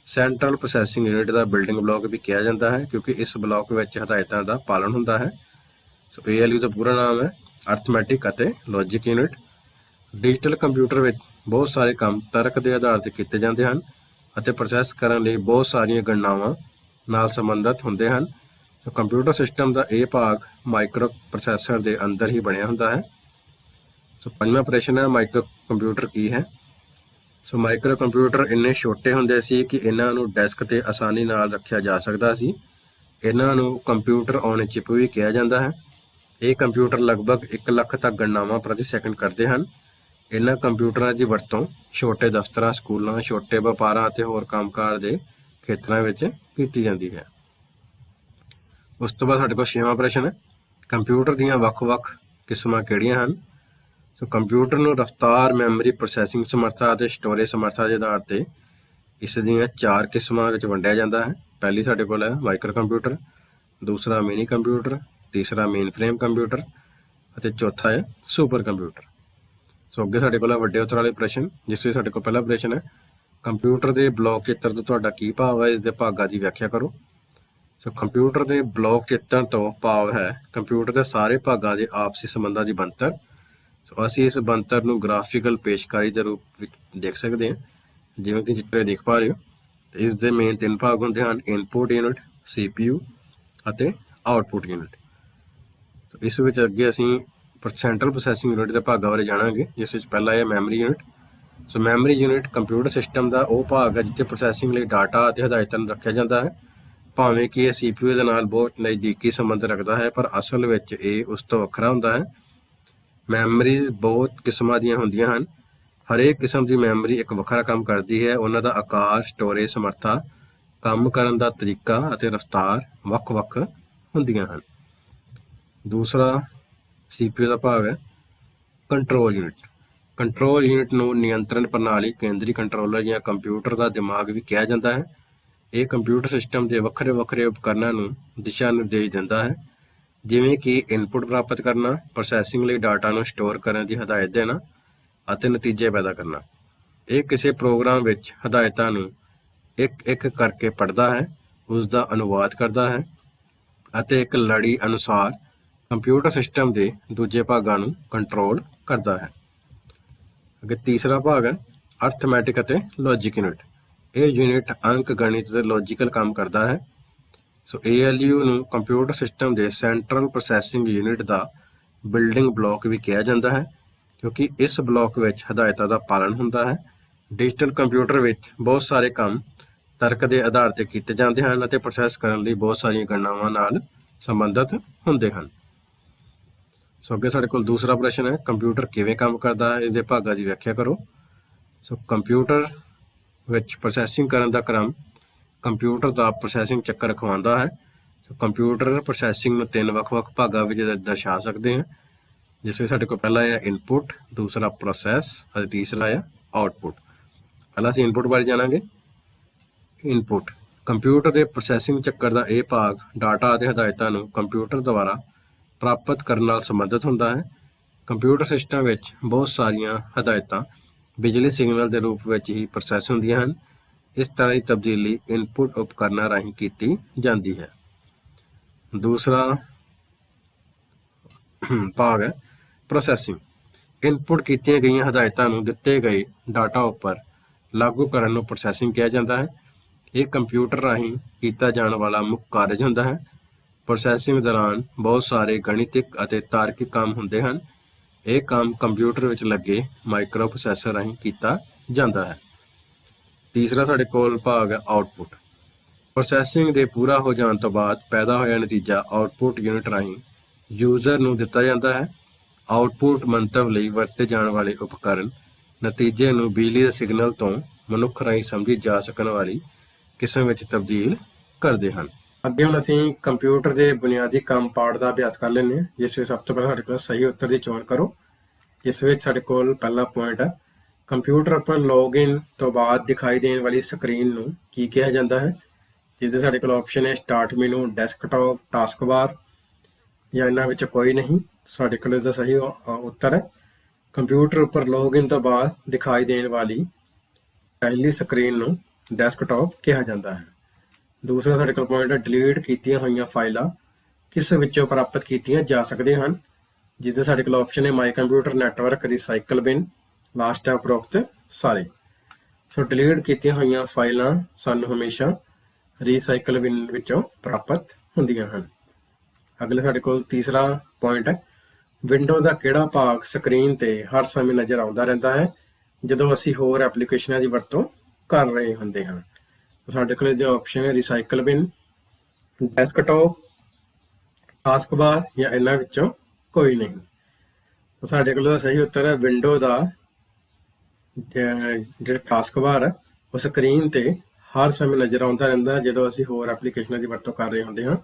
ਸੈਂਟਰਲ ਪ੍ਰੋਸੈਸਿੰਗ ਯੂਨਿਟ ਦਾ ਬਿਲਡਿੰਗ ਬਲਾਕ ਵੀ ਕਿਹਾ ਜਾਂਦਾ ਹੈ, ਕਿਉਂਕਿ ਇਸ ਬਲਾਕ ਵਿੱਚ ਹਦਾਇਤਾਂ ਦਾ ਪਾਲਣ ਹੁੰਦਾ ਹੈ। ਸੋ ALU ਦਾ ਪੂਰਾ ਨਾਮ ਹੈ ਅਰਥਮੈਟਿਕ ਅਤੇ ਲੌਜਿਕ ਯੂਨਿਟ। ਡਿਜੀਟਲ ਕੰਪਿਊਟਰ ਵਿੱਚ ਬਹੁਤ ਸਾਰੇ ਕੰਮ ਤਰਕ ਦੇ ਆਧਾਰ ਤੇ ਕੀਤੇ ਜਾਂਦੇ ਹਨ ਅਤੇ ਪ੍ਰੋਸੈਸ ਕਰਨ ਲਈ ਬਹੁਤ ਸਾਰੀਆਂ ਗਣਨਾਵਾਂ ਨਾਲ ਸੰਬੰਧਿਤ ਹੁੰਦੇ ਹਨ। ਸੋ ਕੰਪਿਊਟਰ ਸਿਸਟਮ ਦਾ ਇਹ ਭਾਗ ਮਾਈਕਰੋ ਪ੍ਰੋਸੈਸਰ ਦੇ ਅੰਦਰ ਹੀ ਬਣਿਆ ਹੁੰਦਾ ਹੈ। ਸੋ ਪੰਜਵਾਂ ਪ੍ਰਸ਼ਨ ਹੈ, ਮਾਈਕਰੋ ਕੰਪਿਊਟਰ ਕੀ ਹੈ? ਸੋ ਮਾਈਕਰੋ ਕੰਪਿਊਟਰ ਇੰਨੇ ਛੋਟੇ ਹੁੰਦੇ ਸੀ ਕਿ ਇਹਨਾਂ ਨੂੰ ਡੈਸਕ ਤੇ ਆਸਾਨੀ ਨਾਲ ਰੱਖਿਆ ਜਾ ਸਕਦਾ ਸੀ। ਇਹਨਾਂ ਨੂੰ ਕੰਪਿਊਟਰ ਔਨ ਚਿਪ ਵੀ ਕਿਹਾ ਜਾਂਦਾ ਹੈ। ਇਹ ਕੰਪਿਊਟਰ ਲਗਭਗ 1 ਲੱਖ ਤੱਕ ਗਣਨਾਵਾਂ ਪ੍ਰਤੀ ਸੈਕਿੰਡ ਕਰਦੇ ਹਨ। ਇਹਨਾਂ ਕੰਪਿਊਟਰਾਂ ਦੀ ਵਰਤੋਂ ਛੋਟੇ ਦਫ਼ਤਰਾਂ, ਸਕੂਲਾਂ, ਛੋਟੇ ਵਪਾਰਾਂ ਅਤੇ ਹੋਰ ਕੰਮਕਾਰ ਦੇ ਖੇਤਰਾਂ ਵਿੱਚ ਕੀਤੀ ਜਾਂਦੀ ਹੈ। ਉਸ ਤੋਂ ਬਾਅਦ ਸਾਡੇ ਕੋਲ 6ਵਾਂ ਪ੍ਰਸ਼ਨ ਹੈ, ਕੰਪਿਊਟਰ ਦੀਆਂ ਵੱਖ-ਵੱਖ ਕਿਸਮਾਂ ਕਿਹੜੀਆਂ ਹਨ? ਸੋ ਕੰਪਿਊਟਰ ਨੂੰ ਰਫ਼ਤਾਰ, ਮੈਮਰੀ, ਪ੍ਰੋਸੈਸਿੰਗ ਸਮਰੱਥਾ ਅਤੇ ਸਟੋਰੇਜ ਸਮਰੱਥਾ ਦੇ ਆਧਾਰ ਤੇ ਇਸ ਦੀਆਂ 4 ਕਿਸਮਾਂ ਵਿੱਚ ਵੰਡਿਆ ਜਾਂਦਾ ਹੈ। ਪਹਿਲੀ ਸਾਡੇ ਕੋਲ ਹੈ ਮਾਈਕਰੋ ਕੰਪਿਊਟਰ, ਦੂਸਰਾ ਮਿਨੀ ਕੰਪਿਊਟਰ, ਤੀਸਰਾ ਮੇਨ ਫਰੇਮ ਕੰਪਿਊਟਰ ਅਤੇ ਚੌਥਾ ਹੈ ਸੁਪਰ ਕੰਪਿਊਟਰ। ਸੋ ਅੱਗੇ ਸਾਡੇ ਕੋਲ ਹੈ ਵੱਡੇ ਉੱਤਰ ਵਾਲੇ ਪ੍ਰਸ਼ਨ, ਜਿਸ ਵਿੱਚ ਸਾਡੇ ਕੋਲ ਪਹਿਲਾ ਪ੍ਰਸ਼ਨ ਹੈ, ਕੰਪਿਊਟਰ ਦੇ ਬਲਾਕ ਚਿੱਤਰ ਤੋਂ ਤੁਹਾਡਾ ਕੀ ਭਾਵ ਹੈ? ਇਸ ਦੇ ਭਾਗਾਂ ਦੀ ਵਿਆਖਿਆ ਕਰੋ। ਸੋ ਕੰਪਿਊਟਰ ਦੇ ਬਲਾਕ ਚਿੱਤਰ ਤੋਂ ਭਾਵ ਹੈ ਕੰਪਿਊਟਰ ਦੇ ਸਾਰੇ ਭਾਗਾਂ ਦੇ ਆਪਸੀ ਸੰਬੰਧਾਂ ਦੀ ਬਣਤਰ। ਸੋ ਅਸੀਂ ਇਸ ਬਣਤਰ ਨੂੰ ਗ੍ਰਾਫਿਕਲ ਪੇਸ਼ਕਾਰੀ ਦੇ ਰੂਪ ਵਿੱਚ ਦੇਖ ਸਕਦੇ ਹਾਂ, ਜਿਵੇਂ ਕਿ ਚਿੱਤਰ ਦੇਖ ਪਾ ਰਹੇ ਹੋ। ਤੇ ਇਸ ਦੇ ਮੇਨ 3 ਭਾਗ ਹੁੰਦੇ ਹਨ, ਇਨਪੁਟ ਯੂਨਿਟ, CPU ਅਤੇ ਆਊਟਪੁੱਟ ਯੂਨਿਟ। ਸੋ ਇਸ ਵਿੱਚ ਅੱਗੇ ਅਸੀਂ ਸੈਂਟਰਲ ਪ੍ਰੋਸੈਸਿੰਗ ਯੂਨਿਟ ਦੇ ਭਾਗਾਂ ਬਾਰੇ ਜਾਣਾਂਗੇ, ਜਿਸ ਵਿੱਚ ਪਹਿਲਾ ਹੈ ਮੈਮਰੀ ਯੂਨਿਟ। ਸੋ ਮੈਮਰੀ ਯੂਨਿਟ ਕੰਪਿਊਟਰ ਸਿਸਟਮ ਦਾ ਉਹ ਭਾਗ ਹੈ ਜਿੱਥੇ ਪ੍ਰੋਸੈਸਿੰਗ ਲਈ ਡਾਟਾ ਅਤੇ ਹਦਾਇਤਾਂ ਨੂੰ ਰੱਖਿਆ ਜਾਂਦਾ ਹੈ। ਭਾਵੇਂ ਕਿ ਇਹ CPU ਦੇ ਨਾਲ ਬਹੁਤ ਨਜ਼ਦੀਕੀ ਸੰਬੰਧ ਰੱਖਦਾ ਹੈ, ਪਰ ਅਸਲ ਵਿੱਚ ਇਹ ਉਸ ਤੋਂ ਵੱਖਰਾ ਹੁੰਦਾ ਹੈ। ਮੈਮਰੀਜ਼ ਬਹੁਤ ਕਿਸਮਾਂ ਦੀਆਂ ਹੁੰਦੀਆਂ ਹਨ। ਹਰੇਕ ਕਿਸਮ ਦੀ ਮੈਮਰੀ ਇੱਕ ਵੱਖਰਾ ਕੰਮ ਕਰਦੀ ਹੈ। ਉਹਨਾਂ ਦਾ ਆਕਾਰ, ਸਟੋਰੇਜ ਸਮਰੱਥਾ, ਕੰਮ ਕਰਨ ਦਾ ਤਰੀਕਾ ਅਤੇ ਰਫ਼ਤਾਰ ਵੱਖ-ਵੱਖ ਹੁੰਦੀਆਂ ਹਨ। ਦੂਸਰਾ CPU ਦਾ ਭਾਗ ਹੈ ਕੰਟਰੋਲ ਯੂਨਿਟ। ਕੰਟਰੋਲ ਯੂਨਿਟ ਨੂੰ ਨਿਯੰਤਰਣ ਪ੍ਰਣਾਲੀ, ਕੇਂਦਰੀ ਕੰਟਰੋਲਰ ਜਾਂ ਕੰਪਿਊਟਰ ਦਾ ਦਿਮਾਗ ਵੀ ਕਿਹਾ ਜਾਂਦਾ ਹੈ। ਇਹ ਕੰਪਿਊਟਰ ਸਿਸਟਮ ਦੇ ਵੱਖਰੇ-ਵੱਖਰੇ ਉਪਕਰਨਾਂ ਨੂੰ ਦਿਸ਼ਾ ਨਿਰਦੇਸ਼ ਦਿੰਦਾ ਹੈ, ਜਿਵੇਂ ਕਿ ਇਨਪੁਟ ਪ੍ਰਾਪਤ ਕਰਨਾ, ਪ੍ਰੋਸੈਸਿੰਗ ਲਈ ਡਾਟਾ ਨੂੰ ਸਟੋਰ ਕਰਨ ਦੀ ਹਦਾਇਤ ਦੇਣਾ ਅਤੇ ਨਤੀਜੇ ਪੈਦਾ ਕਰਨਾ। ਇਹ ਕਿਸੇ ਪ੍ਰੋਗਰਾਮ ਵਿੱਚ ਹਦਾਇਤਾਂ ਨੂੰ ਇੱਕ-ਇੱਕ ਕਰਕੇ ਪੜ੍ਹਦਾ ਹੈ, ਉਸ ਦਾ ਅਨੁਵਾਦ ਕਰਦਾ ਹੈ ਅਤੇ ਇੱਕ ਲੜੀ ਅਨੁਸਾਰ ਕੰਪਿਊਟਰ ਸਿਸਟਮ ਦੇ ਦੂਜੇ ਭਾਗਾਂ ਨੂੰ ਕੰਟਰੋਲ ਕਰਦਾ ਹੈ। ਅੱਗੇ ਤੀਸਰਾ ਭਾਗ ਹੈ ਅਰਥਮੈਟਿਕ ਅਤੇ ਲੌਜਿਕ ਯੂਨਿਟ। ਇਹ ਯੂਨਿਟ ਅੰਕ ਗਣਿਤ ਅਤੇ ਲੌਜੀਕਲ ਕੰਮ ਕਰਦਾ ਹੈ। ਸੋ ALU ਨੂੰ ਕੰਪਿਊਟਰ ਸਿਸਟਮ ਦੇ ਸੈਂਟਰਲ ਪ੍ਰੋਸੈਸਿੰਗ ਯੂਨਿਟ ਦਾ ਬਿਲਡਿੰਗ ਬਲਾਕ ਵੀ ਕਿਹਾ ਜਾਂਦਾ ਹੈ, ਕਿਉਂਕਿ ਇਸ ਬਲਾਕ ਵਿੱਚ ਹਦਾਇਤਾਂ ਦਾ ਪਾਲਣ ਹੁੰਦਾ ਹੈ। ਡਿਜੀਟਲ ਕੰਪਿਊਟਰ ਵਿੱਚ ਬਹੁਤ ਸਾਰੇ ਕੰਮ ਤਰਕ ਦੇ ਆਧਾਰ ਤੇ ਕੀਤੇ ਜਾਂਦੇ ਹਨ ਅਤੇ ਪ੍ਰੋਸੈਸ ਕਰਨ ਲਈ ਬਹੁਤ ਸਾਰੀਆਂ ਗਣਨਾਵਾਂ ਨਾਲ ਸੰਬੰਧਿਤ ਹੁੰਦੇ ਹਨ। ਸੋ ਅੱਗੇ ਸਾਡੇ ਕੋਲ ਦੂਸਰਾ ਪ੍ਰਸ਼ਨ ਹੈ, ਕੰਪਿਊਟਰ ਕਿਵੇਂ ਕੰਮ ਕਰਦਾ ਹੈ? ਇਸ ਦੇ ਭਾਗਾਂ ਦੀ ਵਿਆਖਿਆ ਕਰੋ। ਸੋ ਕੰਪਿਊਟਰ ਵਿੱਚ ਪ੍ਰੋਸੈਸਿੰਗ ਕਰਨ ਦਾ ਕ੍ਰਮ ਕੰਪਿਊਟਰ ਦਾ ਪ੍ਰੋਸੈਸਿੰਗ ਚੱਕਰ ਰਖਵਾਉਂਦਾ ਹੈ। ਸੋ ਕੰਪਿਊਟਰ ਪ੍ਰੋਸੈਸਿੰਗ ਨੂੰ 3 ਵੱਖ-ਵੱਖ ਭਾਗਾਂ ਵਿੱਚ ਦਰਸਾ ਸਕਦੇ ਹਾਂ, ਜਿਸ ਵਿੱਚ ਸਾਡੇ ਕੋਲ ਪਹਿਲਾ ਹੈ ਇਨਪੁਟ, ਦੂਸਰਾ ਪ੍ਰੋਸੈਸ ਅਤੇ ਤੀਸਰਾ ਹੈ ਆਊਟਪੁੱਟ। ਪਹਿਲਾਂ ਅਸੀਂ ਇਨਪੁਟ ਬਾਰੇ ਜਾਣਾਂਗੇ। ਇਨਪੁਟ ਕੰਪਿਊਟਰ ਦੇ ਪ੍ਰੋਸੈਸਿੰਗ ਚੱਕਰ ਦਾ ਇਹ ਭਾਗ ਡਾਟਾ ਅਤੇ ਹਦਾਇਤਾਂ ਨੂੰ ਕੰਪਿਊਟਰ ਦੁਆਰਾ ਪ੍ਰਾਪਤ ਕਰਨ ਨਾਲ ਸੰਬੰਧਿਤ ਹੁੰਦਾ ਹੈ। ਕੰਪਿਊਟਰ ਸਿਸਟਮ ਵਿੱਚ ਬਹੁਤ ਸਾਰੀਆਂ ਹਦਾਇਤਾਂ ਬਿਜਲੀ ਸਿਗਨਲ ਦੇ ਰੂਪ ਵਿੱਚ ਹੀ ਪ੍ਰੋਸੈਸ ਹੁੰਦੀਆਂ ਹਨ। ਇਸ ਤਰ੍ਹਾਂ ਦੀ ਤਬਦੀਲੀ ਇਨਪੁਟ ਉਪਕਰਨਾਂ ਰਾਹੀਂ ਕੀਤੀ ਜਾਂਦੀ ਹੈ। ਦੂਸਰਾ ਭਾਗ ਹੈ ਪ੍ਰੋਸੈਸਿੰਗ। ਇਨਪੁਟ ਕੀਤੀਆਂ ਗਈਆਂ ਹਦਾਇਤਾਂ ਨੂੰ ਦਿੱਤੇ ਗਏ ਡਾਟਾ ਉੱਪਰ ਲਾਗੂ ਕਰਨ ਨੂੰ ਪ੍ਰੋਸੈਸਿੰਗ ਕਿਹਾ ਜਾਂਦਾ ਹੈ। ਇਹ ਕੰਪਿਊਟਰ ਰਾਹੀਂ ਕੀਤਾ ਜਾਣ ਵਾਲਾ ਮੁੱਖ ਕਾਰਜ ਹੁੰਦਾ ਹੈ। ਪ੍ਰੋਸੈਸਿੰਗ ਦੌਰਾਨ ਬਹੁਤ ਸਾਰੇ ਗਣਿਤਿਕ ਅਤੇ ਤਾਰਕਿਕ ਕੰਮ ਹੁੰਦੇ ਹਨ। ਇਹ ਕੰਮ ਕੰਪਿਊਟਰ ਵਿੱਚ ਲੱਗੇ ਮਾਈਕਰੋ ਪ੍ਰੋਸੈਸਰ ਰਾਹੀਂ ਕੀਤਾ ਜਾਂਦਾ ਹੈ। ਤੀਸਰਾ ਸਾਡੇ ਕੋਲ ਭਾਗ ਹੈ ਆਊਟਪੁੱਟ। ਪ੍ਰੋਸੈਸਿੰਗ ਦੇ ਪੂਰਾ ਹੋ ਜਾਣ ਤੋਂ ਬਾਅਦ ਪੈਦਾ ਹੋਇਆ ਨਤੀਜਾ ਆਊਟਪੁੱਟ ਯੂਨਿਟ ਰਾਹੀਂ ਯੂਜ਼ਰ ਨੂੰ ਦਿੱਤਾ ਜਾਂਦਾ ਹੈ। ਆਊਟਪੁੱਟ ਮੰਤਵ ਲਈ ਵਰਤੇ ਜਾਣ ਵਾਲੇ ਉਪਕਰਨ ਨਤੀਜੇ ਨੂੰ ਬਿਜਲੀ ਦੇ ਸਿਗਨਲ ਤੋਂ ਮਨੁੱਖ ਰਾਹੀਂ ਸਮਝੀ ਜਾ ਸਕਣ ਵਾਲੀ ਕਿਸਮ ਵਿੱਚ ਤਬਦੀਲ ਕਰਦੇ ਹਨ। ਅੱਗੇ ਹੁਣ ਅਸੀਂ ਕੰਪਿਊਟਰ ਦੇ ਬੁਨਿਆਦੀ ਕੰਮ ਪਾਠ ਦਾ ਅਭਿਆਸ ਕਰ ਲੈਂਦੇ ਹਾਂ, ਜਿਸ ਵਿੱਚ ਸਭ ਤੋਂ ਪਹਿਲਾਂ ਸਾਡੇ ਕੋਲ ਸਹੀ ਉੱਤਰ ਦੀ ਚੋਣ ਕਰੋ। ਜਿਸ ਵਿੱਚ ਸਾਡੇ ਕੋਲ ਪਹਿਲਾ ਪੁਆਇੰਟ ਹੈ ਕੰਪਿਊਟਰ ਉੱਪਰ ਲੌਗਇਨ ਤੋਂ ਬਾਅਦ ਦਿਖਾਈ ਦੇਣ ਵਾਲੀ ਸਕਰੀਨ ਨੂੰ ਕੀ ਕਿਹਾ ਜਾਂਦਾ ਹੈ? ਜਿਹਦੇ ਸਾਡੇ ਕੋਲ ਆਪਸ਼ਨ ਹੈ ਸਟਾਰਟ ਮੈਨੂ, ਡੈਸਕਟਾਪ, ਟਾਸਕਬਾਰ ਜਾਂ ਇਹਨਾਂ ਵਿੱਚ ਕੋਈ ਨਹੀਂ। ਸਾਡੇ ਕੋਲ ਇਸ ਦਾ ਸਹੀ ਉੱਤਰ ਹੈ ਕੰਪਿਊਟਰ ਉੱਪਰ ਲੌਗਇਨ ਤੋਂ ਬਾਅਦ ਦਿਖਾਈ ਦੇਣ ਵਾਲੀ ਪਹਿਲੀ ਸਕਰੀਨ ਨੂੰ ਡੈਸਕਟਾਪ ਕਿਹਾ ਜਾਂਦਾ ਹੈ। ਦੂਸਰਾ ਸਾਡੇ ਕੋਲ ਪੁਆਇੰਟ ਹੈ ਡਿਲੀਟ ਕੀਤੀਆਂ ਹੋਈਆਂ ਫਾਈਲਾਂ ਕਿਸ ਵਿੱਚੋਂ ਪ੍ਰਾਪਤ ਕੀਤੀਆਂ ਜਾ ਸਕਦੀਆਂ ਹਨ? ਜਿਹਦੇ ਸਾਡੇ ਕੋਲ ਆਪਸ਼ਨ ਹੈ ਮਾਈ ਕੰਪਿਊਟਰ, ਨੈਟਵਰਕ, ਰੀਸਾਈਕਲ ਬਿਨ, ਲਾਸਟ ਹੈ ਉਪਰੋਕਤ ਸਾਰੇ। ਸੋ ਡਿਲੀਟ ਕੀਤੀਆਂ ਹੋਈਆਂ ਫਾਈਲਾਂ ਸਾਨੂੰ ਹਮੇਸ਼ਾ ਰੀਸਾਈਕਲ ਬਿਨ ਵਿੱਚੋਂ ਪ੍ਰਾਪਤ ਹੁੰਦੀਆਂ ਹਨ। ਅਗਲੇ ਸਾਡੇ ਕੋਲ ਤੀਸਰਾ ਪੁਆਇੰਟ ਹੈ ਵਿੰਡੋ ਦਾ ਕਿਹੜਾ ਭਾਗ ਸਕਰੀਨ ਤੇ ਹਰ ਸਮੇਂ ਨਜ਼ਰ ਆਉਂਦਾ ਰਹਿੰਦਾ ਹੈ ਜਦੋਂ ਅਸੀਂ ਹੋਰ ਐਪਲੀਕੇਸ਼ਨਾਂ ਦੀ ਵਰਤੋਂ ਕਰ ਰਹੇ ਹੁੰਦੇ ਹਾਂ? ਸਾਡੇ ਕੋਲ ਜੋ ਆਪਸ਼ਨ ਹੈ ਰੀਸਾਈਕਲ ਬਿਨ, ਡੈਸਕਟਾਪ, ਟਾਸਕਬਾਰ ਜਾਂ ਇਹਨਾਂ ਵਿੱਚੋਂ ਕੋਈ ਨਹੀਂ। ਸਾਡੇ ਕੋਲ ਸਹੀ ਉੱਤਰ ਹੈ ਵਿੰਡੋ ਦਾ ਜਿਹੜਾ ਟਾਸਕਬਾਰ ਹੈ ਉਹ ਸਕਰੀਨ ਤੇ ਹਰ ਸਮੇਂ ਨਜ਼ਰ ਆਉਂਦਾ ਰਹਿੰਦਾ ਜਦੋਂ ਅਸੀਂ ਹੋਰ ਐਪਲੀਕੇਸ਼ਨਾਂ ਦੀ ਵਰਤੋਂ ਕਰ ਰਹੇ ਹੁੰਦੇ ਹਾਂ।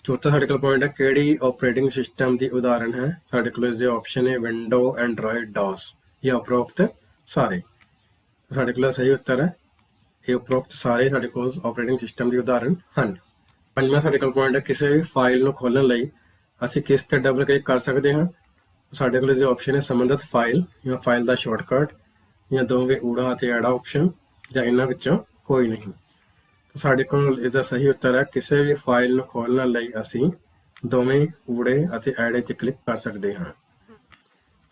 ਚੌਥਾ ਸਾਡੇ ਕੋਲ ਪੁਆਇੰਟ ਹੈ ਕਿਹੜੀ ਆਪਰੇਟਿੰਗ ਸਿਸਟਮ ਦੀ ਉਦਾਹਰਣ ਹੈ? ਸਾਡੇ ਕੋਲ ਇਸਦੇ ਆਪਸ਼ਨ ਹੈ ਵਿੰਡੋ, ਐਂਡਰੋਇਡ, ਡੌਸ ਜਾਂ ਉਪਰੋਕਤ ਸਾਰੇ। ਸਾਡੇ ਕੋਲ ਸਹੀ ਉੱਤਰ ਹੈ ਇਹ ਉਪਰੋਕਤ ਸਾਰੇ ਸਾਡੇ ਕੋਲ ਆਪਰੇਟਿੰਗ ਸਿਸਟਮ ਦੀ ਉਦਾਹਰਣ ਹਨ। ਪੰਜਵਾਂ ਸਾਡੇ ਕੋਲ ਪੁਆਇੰਟ ਹੈ ਕਿਸੇ ਵੀ ਫਾਈਲ ਨੂੰ ਖੋਲ੍ਹਣ ਲਈ ਅਸੀਂ ਕਿਸ ਤੇ ਡਬਲ ਕਲਿੱਕ ਕਰ ਸਕਦੇ ਹਾਂ? ਸਾਡੇ ਕੋਲ ਇਸਦੇ ਆਪਸ਼ਨ ਹੈ ਸੰਬੰਧਿਤ ਫਾਈਲ ਜਾਂ ਫਾਈਲ ਦਾ ਸ਼ਾਰਟਕਟ ਜਾਂ ਦੋਵੇਂ ਊੜਾ ਅਤੇ ਐੜਾ ਆਪਸ਼ਨ ਜਾਂ ਇਹਨਾਂ ਵਿੱਚੋਂ ਕੋਈ ਨਹੀਂ। ਸਾਡੇ ਕੋਲ ਇਸਦਾ ਸਹੀ ਉੱਤਰ ਹੈ ਕਿਸੇ ਵੀ ਫਾਈਲ ਨੂੰ ਖੋਲ੍ਹਣ ਲਈ ਅਸੀਂ ਦੋਵੇਂ ਊੜੇ ਅਤੇ ਐੜੇ 'ਤੇ ਕਲਿੱਕ ਕਰ ਸਕਦੇ ਹਾਂ।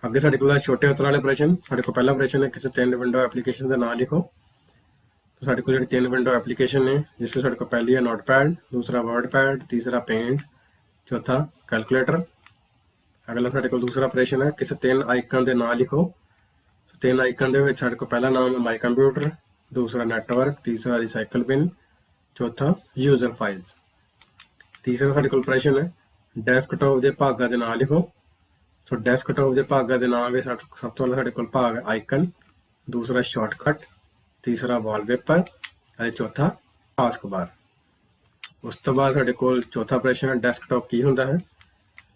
ਅੱਗੇ ਸਾਡੇ ਕੋਲ ਛੋਟੇ ਉੱਤਰ ਵਾਲੇ ਪ੍ਰਸ਼ਨ। ਸਾਡੇ ਕੋਲ ਪਹਿਲਾ ਪ੍ਰਸ਼ਨ ਹੈ ਕਿਸੇ 3 ਵਿੰਡੋ ਐਪਲੀਕੇਸ਼ਨ ਦਾ ਨਾਮ ਲਿਖੋ। ਸਾਡੇ ਕੋਲ ਜਿਹੜੀ 3 ਵਿੰਡੋ ਐਪਲੀਕੇਸ਼ਨ ਨੇ ਜਿਸ ਵਿੱਚ ਸਾਡੇ ਕੋਲ ਪਹਿਲੀ ਹੈ ਨੋਟਪੈਡ, ਦੂਸਰਾ ਵਰਡਪੈਡ, ਤੀਸਰਾ ਪੇਂਟ, ਚੌਥਾ ਕੈਲਕੂਲੇਟਰ। ਅਗਲਾ ਸਾਡੇ ਕੋਲ ਦੂਸਰਾ ਪ੍ਰਸ਼ਨ ਹੈ ਕਿਸੇ 3 ਆਈਕਨ ਦੇ ਨਾਂ ਲਿਖੋ। 3 ਆਈਕਨ ਦੇ ਵਿੱਚ ਸਾਡੇ ਕੋਲ ਪਹਿਲਾ ਨਾਮ ਹੈ ਮਾਈ ਕੰਪਿਊਟਰ, ਦੂਸਰਾ ਨੈਟਵਰਕ, ਤੀਸਰਾ ਰੀਸਾਈਕਲ ਬਿਨ, ਚੌਥਾ ਯੂਜ਼ਰ ਫਾਈਲਸ। ਤੀਸਰਾ ਸਾਡੇ ਕੋਲ ਪ੍ਰਸ਼ਨ ਹੈ ਡੈਸਕਟਾਪ ਦੇ ਭਾਗਾਂ ਦੇ ਨਾਂ ਲਿਖੋ। ਸੋ ਡੈਸਕਟਾਪ ਦੇ ਭਾਗਾਂ ਦੇ ਨਾਮ ਵਿੱਚ ਸਭ ਤੋਂ ਪਹਿਲਾਂ ਸਾਡੇ ਕੋਲ ਭਾਗ ਹੈ ਆਈਕਨ, ਦੂਸਰਾ ਸ਼ਾਰਟਕਟ, ਤੀਸਰਾ ਵਾਲਪੇਪਰ ਅਤੇ ਚੌਥਾ ਟਾਸਕਬਾਰ। ਉਸ ਤੋਂ ਬਾਅਦ ਸਾਡੇ ਕੋਲ ਚੌਥਾ ਪ੍ਰਸ਼ਨ ਹੈ ਡੈਸਕਟਾਪ ਕੀ ਹੁੰਦਾ ਹੈ?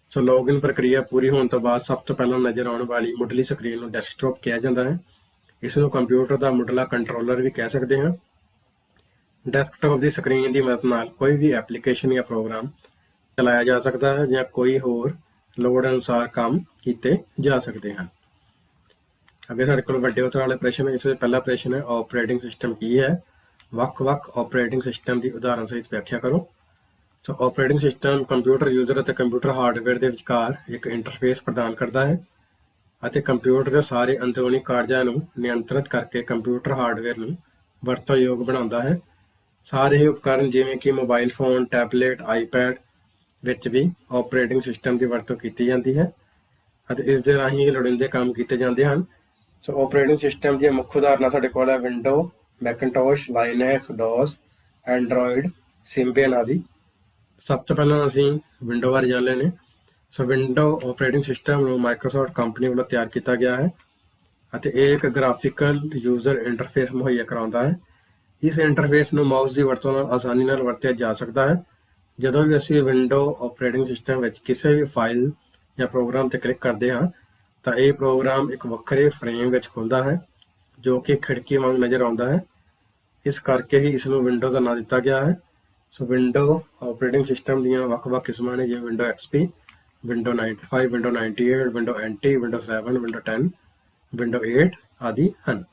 ਸੋ ਲੌਗਇਨ ਪ੍ਰਕਿਰਿਆ ਪੂਰੀ ਹੋਣ ਤੋਂ ਬਾਅਦ ਸਭ ਤੋਂ ਪਹਿਲਾਂ ਨਜ਼ਰ ਆਉਣ ਵਾਲੀ ਮੁੱਢਲੀ ਸਕਰੀਨ ਨੂੰ ਡੈਸਕਟਾਪ ਕਿਹਾ ਜਾਂਦਾ ਹੈ। ਇਸ ਨੂੰ ਕੰਪਿਊਟਰ ਦਾ ਮੁੱਢਲਾ ਕੰਟਰੋਲਰ ਵੀ ਕਹਿ ਸਕਦੇ ਹਾਂ। ਡੈਸਕਟਾਪ ਦੀ ਸਕਰੀਨ ਦੀ ਮਦਦ ਨਾਲ ਕੋਈ ਵੀ ਐਪਲੀਕੇਸ਼ਨ ਜਾਂ ਪ੍ਰੋਗਰਾਮ ਚਲਾਇਆ ਜਾ ਸਕਦਾ ਹੈ ਜਾਂ ਕੋਈ ਹੋਰ ਲੋੜ ਅਨੁਸਾਰ ਕੰਮ ਕੀਤੇ ਜਾ ਸਕਦੇ ਹਨ। ਅੱਗੇ ਸਾਡੇ ਕੋਲ ਵੱਡੇ ਉੱਤਰ ਵਾਲੇ ਪ੍ਰਸ਼ਨ ਹੈ। ਇਸ ਵਿੱਚ ਪਹਿਲਾ ਪ੍ਰਸ਼ਨ ਹੈ ਆਪਰੇਟਿੰਗ ਸਿਸਟਮ ਕੀ ਹੈ? ਵੱਖ-ਵੱਖ ਆਪਰੇਟਿੰਗ ਸਿਸਟਮ ਦੀ ਉਦਾਹਰਣ ਸਹਿਤ ਵਿਆਖਿਆ ਕਰੋ। ਸੋ ਆਪਰੇਟਿੰਗ ਸਿਸਟਮ ਕੰਪਿਊਟਰ ਯੂਜ਼ਰ ਅਤੇ ਕੰਪਿਊਟਰ ਹਾਰਡਵੇਅਰ ਦੇ ਵਿਚਕਾਰ ਇੱਕ ਇੰਟਰਫੇਸ ਪ੍ਰਦਾਨ ਕਰਦਾ ਹੈ ਅਤੇ ਕੰਪਿਊਟਰ ਦੇ ਸਾਰੇ ਅੰਦਰੂਨੀ ਕਾਰਜਾਂ ਨੂੰ ਨਿਯੰਤਰਿਤ ਕਰਕੇ ਕੰਪਿਊਟਰ ਹਾਰਡਵੇਅਰ ਨੂੰ ਵਰਤੋਂਯੋਗ ਬਣਾਉਂਦਾ ਹੈ। ਸਾਰੇ ਹੀ ਉਪਕਰਨ ਜਿਵੇਂ ਕਿ ਮੋਬਾਈਲ ਫੋਨ, ਟੈਬਲੇਟ, ਆਈਪੈਡ ਵਿੱਚ ਵੀ ਆਪਰੇਟਿੰਗ ਸਿਸਟਮ ਦੀ ਵਰਤੋਂ ਕੀਤੀ ਜਾਂਦੀ ਹੈ ਅਤੇ ਇਸ ਦੇ ਰਾਹੀਂ ਲੋੜੀਂਦੇ ਕੰਮ ਕੀਤੇ ਜਾਂਦੇ ਹਨ। ਸੋ ਆਪਰੇਟਿੰਗ ਸਿਸਟਮ ਦੀਆਂ ਮੁੱਖ ਉਦਾਹਰਨਾਂ ਸਾਡੇ ਕੋਲ ਹੈ ਵਿੰਡੋ, ਮੈਕਨਟੋਸ਼, ਲਾਈਨੈਕਸ, ਡੌਸ, ਐਂਡਰੋਇਡ, ਸਿੰਬੀਅਨ ਆਦਿ। ਸਭ ਤੋਂ ਪਹਿਲਾਂ ਅਸੀਂ ਵਿੰਡੋ ਬਾਰੇ ਜਾਣ ਲੈਣੇ। ਸੋ ਵਿੰਡੋ ਆਪਰੇਟਿੰਗ ਸਿਸਟਮ ਨੂੰ ਮਾਈਕਰੋਸਾਫਟ ਕੰਪਨੀ ਵੱਲੋਂ ਤਿਆਰ ਕੀਤਾ ਗਿਆ ਹੈ ਅਤੇ ਇਹ ਇੱਕ ਗ੍ਰਾਫਿਕਲ ਯੂਜ਼ਰ ਇੰਟਰਫੇਸ ਮੁਹੱਈਆ ਕਰਾਉਂਦਾ ਹੈ। ਇਸ ਇੰਟਰਫੇਸ ਨੂੰ ਮਾਊਸ ਦੀ ਵਰਤੋਂ ਨਾਲ ਆਸਾਨੀ ਨਾਲ ਵਰਤਿਆ ਜਾ ਸਕਦਾ ਹੈ। ਜਦੋਂ ਵੀ ਅਸੀਂ ਵਿੰਡੋ ਆਪਰੇਟਿੰਗ ਸਿਸਟਮ ਵਿੱਚ ਕਿਸੇ ਵੀ ਫਾਈਲ ਜਾਂ ਪ੍ਰੋਗਰਾਮ 'ਤੇ ਕਲਿੱਕ ਕਰਦੇ ਹਾਂ ਤਾਂ ਇਹ ਪ੍ਰੋਗਰਾਮ ਇੱਕ ਵੱਖਰੇ ਫਰੇਮ ਵਿੱਚ ਖੁੱਲ੍ਹਦਾ ਹੈ ਜੋ ਕਿ ਖਿੜਕੀ ਵਾਂਗ ਨਜ਼ਰ ਆਉਂਦਾ ਹੈ। ਇਸ ਕਰਕੇ ਹੀ ਇਸ ਨੂੰ ਵਿੰਡੋ ਦਾ ਨਾਂ ਦਿੱਤਾ ਗਿਆ ਹੈ। ਸੋ ਵਿੰਡੋ ਆਪਰੇਟਿੰਗ ਸਿਸਟਮ ਦੀਆਂ ਵੱਖ-ਵੱਖ ਕਿਸਮਾਂ ਨੇ ਜਿਵੇਂ window XP, window 95, window 98, window NT, window 7, window 10, window 8 ਆਦਿ ਹਨ।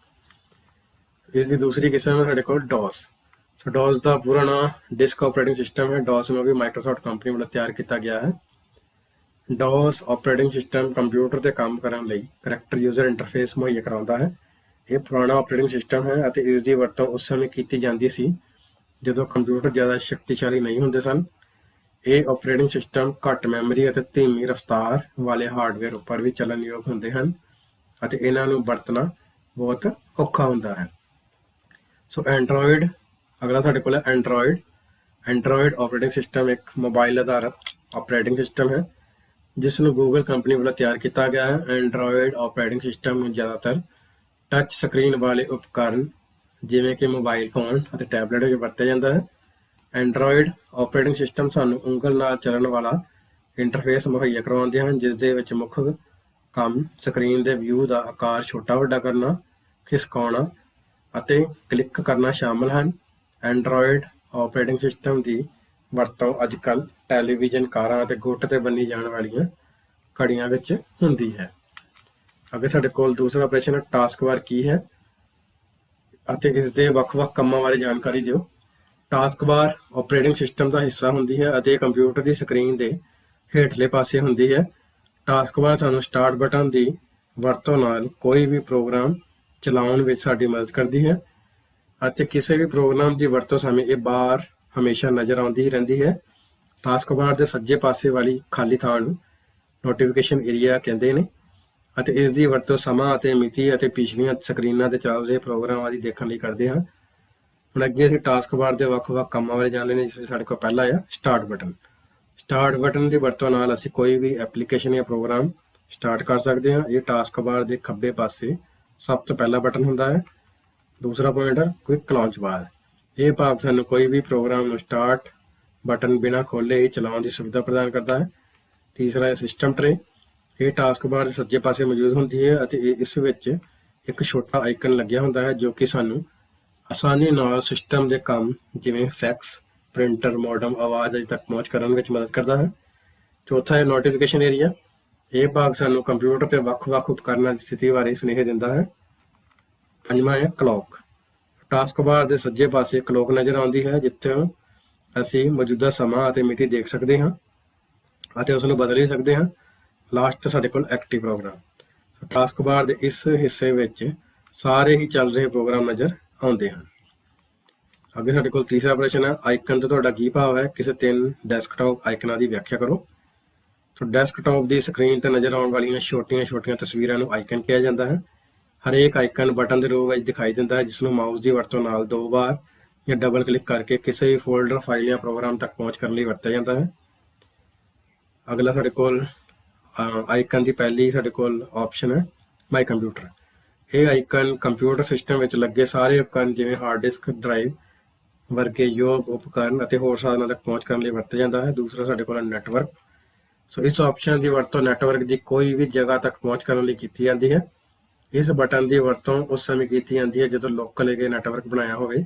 ਇਸ ਦੀ ਦੂਸਰੀ ਕਿਸਮ ਹੈ ਸਾਡੇ ਕੋਲ ਡੌਸ। ਸੋ ਡੌਸ ਦਾ ਪੂਰਾ ਨਾਮ ਡਿਸਕ ਆਪਰੇਟਿੰਗ ਸਿਸਟਮ ਹੈ। ਡੌਸ ਨੂੰ ਵੀ ਮਾਈਕਰੋਸਾਫਟ ਕੰਪਨੀ ਵੱਲੋਂ ਤਿਆਰ ਕੀਤਾ ਗਿਆ ਹੈ। ਡੌਸ ਆਪਰੇਟਿੰਗ ਸਿਸਟਮ ਕੰਪਿਊਟਰ 'ਤੇ ਕੰਮ ਕਰਨ ਲਈ ਕਰੈਕਟਰ ਯੂਜ਼ਰ ਇੰਟਰਫੇਸ ਮੁਹੱਈਆ ਕਰਾਉਂਦਾ ਹੈ। ਇਹ ਪੁਰਾਣਾ ਆਪਰੇਟਿੰਗ ਸਿਸਟਮ ਹੈ ਅਤੇ ਇਸ ਦੀ ਵਰਤੋਂ ਉਸ ਸਮੇਂ ਕੀਤੀ ਜਾਂਦੀ ਸੀ ਜਦੋਂ ਕੰਪਿਊਟਰ ਜ਼ਿਆਦਾ ਸ਼ਕਤੀਸ਼ਾਲੀ ਨਹੀਂ ਹੁੰਦੇ ਸਨ। ਇਹ ਆਪਰੇਟਿੰਗ ਸਿਸਟਮ ਘੱਟ ਮੈਮਰੀ ਅਤੇ ਧੀਮੀ ਰਫ਼ਤਾਰ ਵਾਲੇ ਹਾਰਡਵੇਅਰ ਉੱਪਰ ਵੀ ਚੱਲਣਯੋਗ ਹੁੰਦੇ ਹਨ ਅਤੇ ਇਹਨਾਂ ਨੂੰ ਵਰਤਣਾ ਬਹੁਤ ਔਖਾ ਹੁੰਦਾ ਹੈ। ਸੋ ਐਂਡਰੋਇਡ, ਅਗਲਾ ਸਾਡੇ ਕੋਲ ਹੈ ਐਂਡਰੋਇਡ। ਐਂਡਰੋਇਡ ਆਪਰੇਟਿੰਗ ਸਿਸਟਮ ਇੱਕ ਮੋਬਾਈਲ ਆਧਾਰਿਤ ਆਪਰੇਟਿੰਗ ਸਿਸਟਮ ਹੈ ਜਿਸ ਨੂੰ ਗੂਗਲ ਕੰਪਨੀ ਵੱਲੋਂ ਤਿਆਰ ਕੀਤਾ ਗਿਆ ਹੈ। ਐਂਡਰੋਇਡ ਆਪਰੇਟਿੰਗ ਸਿਸਟਮ ਨੂੰ ਜ਼ਿਆਦਾਤਰ ਟੱਚ ਸਕਰੀਨ ਵਾਲੇ ਉਪਕਰਨ ਜਿਵੇਂ ਕਿ ਮੋਬਾਈਲ ਫੋਨ ਅਤੇ ਟੈਬਲੇਟ ਵਿੱਚ ਵਰਤਿਆ ਜਾਂਦਾ ਹੈ। ਐਂਡਰੋਇਡ ਆਪਰੇਟਿੰਗ ਸਿਸਟਮ ਸਾਨੂੰ ਉਂਗਲ ਨਾਲ ਚੱਲਣ ਵਾਲਾ ਇੰਟਰਫੇਸ ਮੁਹੱਈਆ ਕਰਵਾਉਂਦੇ ਹਨ ਜਿਸ ਦੇ ਵਿੱਚ ਮੁੱਖ ਕੰਮ ਸਕਰੀਨ ਦੇ ਵਿਊ ਦਾ ਆਕਾਰ ਛੋਟਾ ਵੱਡਾ ਕਰਨਾ, ਖਿਸਕਾਉਣਾ ਅਤੇ ਕਲਿੱਕ ਕਰਨਾ ਸ਼ਾਮਲ ਹਨ। ਐਂਡਰੋਇਡ ਆਪਰੇਟਿੰਗ ਸਿਸਟਮ ਦੀ ਵਰਤੋਂ ਅੱਜ ਕੱਲ੍ਹ ਟੈਲੀਵਿਜ਼ਨ, ਕਾਰਾਂ ਅਤੇ ਗੁੱਟ 'ਤੇ ਬੰਨੀ ਜਾਣ ਵਾਲੀਆਂ ਘੜੀਆਂ ਵਿੱਚ ਹੁੰਦੀ ਹੈ। ਅੱਗੇ ਸਾਡੇ ਕੋਲ ਦੂਸਰਾ ਪ੍ਰਸ਼ਨ ਹੈ, ਟਾਸਕ ਬਾਰ ਕੀ ਹੈ ਅਤੇ ਇਸ ਦੇ ਵੱਖ-ਵੱਖ ਕੰਮਾਂ ਬਾਰੇ ਜਾਣਕਾਰੀ ਦਿਓ। ਟਾਸਕ ਬਾਰ ਆਪਰੇਟਿੰਗ ਸਿਸਟਮ ਦਾ ਹਿੱਸਾ ਹੁੰਦੀ ਹੈ ਅਤੇ ਕੰਪਿਊਟਰ ਦੀ ਸਕਰੀਨ ਦੇ ਹੇਠਲੇ ਪਾਸੇ ਹੁੰਦੀ ਹੈ। ਟਾਸਕ ਬਾਰ ਸਾਨੂੰ ਸਟਾਰਟ ਬਟਨ ਦੀ ਵਰਤੋਂ ਨਾਲ ਕੋਈ ਵੀ ਪ੍ਰੋਗਰਾਮ ਚਲਾਉਣ ਵਿੱਚ ਸਾਡੀ ਮਦਦ ਕਰਦੀ ਹੈ ਅਤੇ ਕਿਸੇ ਵੀ ਪ੍ਰੋਗਰਾਮ ਦੀ ਵਰਤੋਂ ਸਮੇਂ ਇਹ ਬਾਰ ਹਮੇਸ਼ਾ ਨਜ਼ਰ ਆਉਂਦੀ ਰਹਿੰਦੀ ਹੈ। ਟਾਸਕ ਬਾਰ ਦੇ ਸੱਜੇ ਪਾਸੇ ਵਾਲੀ ਖਾਲੀ ਥਾਂ ਨੂੰ ਨੋਟੀਫਿਕੇਸ਼ਨ ਏਰੀਆ ਕਹਿੰਦੇ ਨੇ ਅਤੇ ਇਸ ਦੀ ਵਰਤੋਂ ਸਮਾਂ ਅਤੇ ਮਿਤੀ ਅਤੇ ਪਿਛਲੀਆਂ ਸਕਰੀਨਾਂ 'ਤੇ ਚੱਲ ਰਹੇ ਪ੍ਰੋਗਰਾਮ ਆਦਿ ਦੇਖਣ ਲਈ ਕਰਦੇ ਹਾਂ। ਹੁਣ ਅੱਗੇ ਅਸੀਂ ਟਾਸਕ ਬਾਰ ਦੇ ਵੱਖ-ਵੱਖ ਕੰਮਾਂ ਬਾਰੇ ਜਾਣ ਲੈਣੇ, ਜਿਸ ਵਿੱਚ ਸਾਡੇ ਕੋਲ ਪਹਿਲਾ ਆ ਸਟਾਰਟ ਬਟਨ। ਸਟਾਰਟ ਬਟਨ ਦੀ ਵਰਤੋਂ ਨਾਲ ਅਸੀਂ ਕੋਈ ਵੀ ਐਪਲੀਕੇਸ਼ਨ ਜਾਂ ਪ੍ਰੋਗਰਾਮ ਸਟਾਰਟ ਕਰ ਸਕਦੇ ਹਾਂ। ਇਹ ਟਾਸਕ ਬਾਰ ਦੇ ਖੱਬੇ ਪਾਸੇ ਸਭ ਤੋਂ ਪਹਿਲਾ ਬਟਨ ਹੁੰਦਾ ਹੈ। ਦੂਸਰਾ ਪੁਆਇੰਟ ਹੈ ਕੁਇਕ ਲਾਂਚ ਬਾਰ। ਇਹ ਭਾਗ ਸਾਨੂੰ ਕੋਈ ਵੀ ਪ੍ਰੋਗਰਾਮ ਨੂੰ ਸਟਾਰਟ ਬਟਨ ਬਿਨਾਂ ਖੋਲ੍ਹੇ ਹੀ ਚਲਾਉਣ ਦੀ ਸੁਵਿਧਾ ਪ੍ਰਦਾਨ ਕਰਦਾ ਹੈ। ਤੀਸਰਾ ਹੈ ਸਿਸਟਮ ਟਰੇ। ਇਹ ਟਾਸਕ ਬਾਰ ਦੇ ਸੱਜੇ ਪਾਸੇ ਮੌਜੂਦ ਹੁੰਦੀ ਹੈ ਅਤੇ ਇਸ ਵਿੱਚ ਇੱਕ ਛੋਟਾ ਆਈਕਨ ਲੱਗਿਆ ਹੁੰਦਾ ਹੈ ਜੋ ਕਿ ਸਾਨੂੰ ਆਸਾਨੀ ਨਾਲ ਸਿਸਟਮ ਦੇ ਕੰਮ ਜਿਵੇਂ ਫੈਕਸ, ਪ੍ਰਿੰਟਰ, ਮੋਡਮ, ਆਵਾਜ਼ ਆਦਿ ਤੱਕ ਪਹੁੰਚ ਕਰਨ ਵਿੱਚ ਮਦਦ ਕਰਦਾ ਹੈ। ਚੌਥਾ ਹੈ ਨੋਟੀਫਿਕੇਸ਼ਨ ਏਰੀਆ। ਇਹ ਭਾਗ ਸਾਨੂੰ ਕੰਪਿਊਟਰ 'ਤੇ ਵੱਖ-ਵੱਖ ਉਪਕਰਨਾਂ ਦੀ ਸਥਿਤੀ ਬਾਰੇ ਸੁਨੇਹੇ ਦਿੰਦਾ ਹੈ। ਪੰਜਵਾਂ ਹੈ ਕਲੌਕ। ਟਾਸਕ ਬਾਰ ਦੇ ਸੱਜੇ ਪਾਸੇ ਕਲੌਕ ਨਜ਼ਰ ਆਉਂਦੀ ਹੈ ਜਿੱਥੇ ਅਸੀਂ ਮੌਜੂਦਾ ਸਮਾਂ ਅਤੇ ਮਿਤੀ ਦੇਖ ਸਕਦੇ ਹਾਂ ਅਤੇ ਉਸ ਨੂੰ ਬਦਲ ਵੀ ਸਕਦੇ ਹਾਂ। ਲਾਸਟ ਸਾਡੇ ਕੋਲ ਐਕਟਿਵ ਪ੍ਰੋਗਰਾਮ। ਟਾਸਕ ਬਾਰ ਦੇ ਇਸ ਹਿੱਸੇ ਵਿੱਚ ਸਾਰੇ ਹੀ ਚੱਲ ਰਹੇ ਪ੍ਰੋਗਰਾਮ ਨਜ਼ਰ ਆਉਂਦੇ ਹਨ। ਅੱਗੇ ਸਾਡੇ ਕੋਲ ਤੀਸਰਾ ਪ੍ਰਸ਼ਨ ਹੈ, ਆਈਕਨ ਤੋਂ ਤੁਹਾਡਾ ਕੀ ਭਾਵ ਹੈ? ਕਿਸੇ 3 ਡੈਸਕਟਾਪ ਆਈਕਨਾਂ ਦੀ ਵਿਆਖਿਆ ਕਰੋ। ਡੈਸਕਟਾਪ ਦੀ ਸਕਰੀਨ 'ਤੇ ਨਜ਼ਰ ਆਉਣ ਵਾਲੀਆਂ ਛੋਟੀਆਂ-ਛੋਟੀਆਂ ਤਸਵੀਰਾਂ ਨੂੰ ਆਈਕਨ ਕਿਹਾ ਜਾਂਦਾ ਹੈ। ਹਰੇਕ ਆਈਕਨ ਬਟਨ ਦੇ ਰੂਪ ਵਿੱਚ ਦਿਖਾਈ ਦਿੰਦਾ ਹੈ ਜਿਸ ਨੂੰ ਮਾਊਸ ਦੀ ਵਰਤੋਂ ਨਾਲ 2 ਵਾਰ ਜਾਂ ਡਬਲ ਕਲਿੱਕ ਕਰਕੇ ਕਿਸੇ ਵੀ ਫੋਲਡਰ, ਫਾਈਲ ਜਾਂ ਪ੍ਰੋਗਰਾਮ ਤੱਕ ਪਹੁੰਚ ਕਰਨ ਲਈ ਵਰਤਿਆ ਜਾਂਦਾ ਹੈ। ਅਗਲਾ ਸਾਡੇ ਕੋਲ ਆਈਕਨ ਦੀ ਪਹਿਲੀ ਸਾਡੇ ਕੋਲ ਆਪਸ਼ਨ ਹੈ ਮਾਈ ਕੰਪਿਊਟਰ। ਇਹ ਆਈਕਨ ਕੰਪਿਊਟਰ ਸਿਸਟਮ ਵਿੱਚ ਲੱਗੇ ਸਾਰੇ ਉਪਕਰਨ ਜਿਵੇਂ ਹਾਰਡ ਡਿਸਕ, ਡਰਾਈਵ ਵਰਗੇ ਯੋਗ ਉਪਕਰਨ ਅਤੇ ਹੋਰ ਸਾਧਨਾਂ ਤੱਕ ਪਹੁੰਚ ਕਰਨ ਲਈ ਵਰਤਿਆ ਜਾਂਦਾ ਹੈ। ਦੂਸਰਾ ਸਾਡੇ ਕੋਲ ਨੈਟਵਰਕ। ਇਸ ਆਪਸ਼ਨ ਦੀ ਵਰਤੋਂ ਨੈਟਵਰਕ ਦੀ ਕੋਈ ਵੀ ਜਗ੍ਹਾ ਤੱਕ ਪਹੁੰਚ ਕਰਨ ਲਈ ਕੀਤੀ ਜਾਂਦੀ ਹੈ। ਇਸ ਬਟਨ ਦੀ ਵਰਤੋਂ ਉਸ ਸਮੇਂ ਕੀਤੀ ਜਾਂਦੀ ਹੈ ਜਦੋਂ ਲੋਕਲ ਏਰੀਆ ਨੈਟਵਰਕ ਬਣਾਇਆ ਹੋਵੇ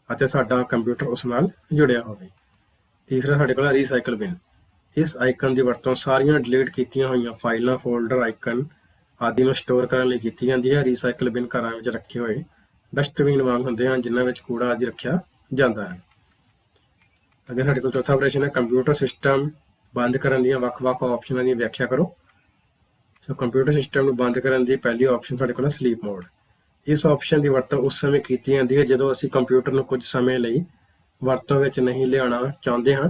ਅਤੇ ਸਾਡਾ ਕੰਪਿਊਟਰ ਉਸ ਨਾਲ ਜੁੜਿਆ ਹੋਵੇ। ਤੀਸਰਾ ਸਾਡੇ ਕੋਲ ਰੀਸਾਈਕਲ ਬਿਨ। ਇਸ ਆਈਕਨ ਦੀ ਵਰਤੋਂ ਸਾਰੀਆਂ ਡਿਲੀਟ ਕੀਤੀਆਂ ਹੋਈਆਂ ਫਾਈਲਾਂ, ਫੋਲਡਰ, ਆਈਕਨ ਆਦਿ ਨੂੰ ਸਟੋਰ ਕਰਨ ਲਈ ਕੀਤੀ ਜਾਂਦੀ ਹੈ। ਰੀਸਾਈਕਲ ਬਿਨ ਘਰਾਂ ਵਿੱਚ ਰੱਖੇ ਹੋਏ ਡਸਟਬਿਨ ਵਾਂਗ ਹੁੰਦੇ ਹਨ ਜਿਨ੍ਹਾਂ ਵਿੱਚ ਕੂੜਾ ਆਦਿ ਰੱਖਿਆ ਜਾਂਦਾ ਹੈ। ਅੱਗੇ ਸਾਡੇ ਕੋਲ ਚੌਥਾ ਪ੍ਰਸ਼ਨ ਹੈ, ਕੰਪਿਊਟਰ ਸਿਸਟਮ ਬੰਦ ਕਰਨ ਦੀਆਂ ਵੱਖ-ਵੱਖ ਆਪਸ਼ਨਾਂ ਦੀ ਵਿਆਖਿਆ ਕਰੋ। ਕੰਪਿਊਟਰ ਸਿਸਟਮ ਨੂੰ ਬੰਦ ਕਰਨ ਦੀ ਪਹਿਲੀ ਆਪਸ਼ਨ ਸਾਡੇ ਕੋਲ ਹੈ ਸਲੀਪ ਮੋਡ। ਇਸ ਆਪਸ਼ਨ ਦੀ ਵਰਤੋਂ ਉਸ ਸਮੇਂ ਕੀਤੀ ਜਾਂਦੀ ਹੈ ਜਦੋਂ ਅਸੀਂ ਕੰਪਿਊਟਰ ਨੂੰ ਕੁਝ ਸਮੇਂ ਲਈ ਵਰਤੋਂ ਵਿੱਚ ਨਹੀਂ ਲਿਆਉਣਾ ਚਾਹੁੰਦੇ ਹਾਂ।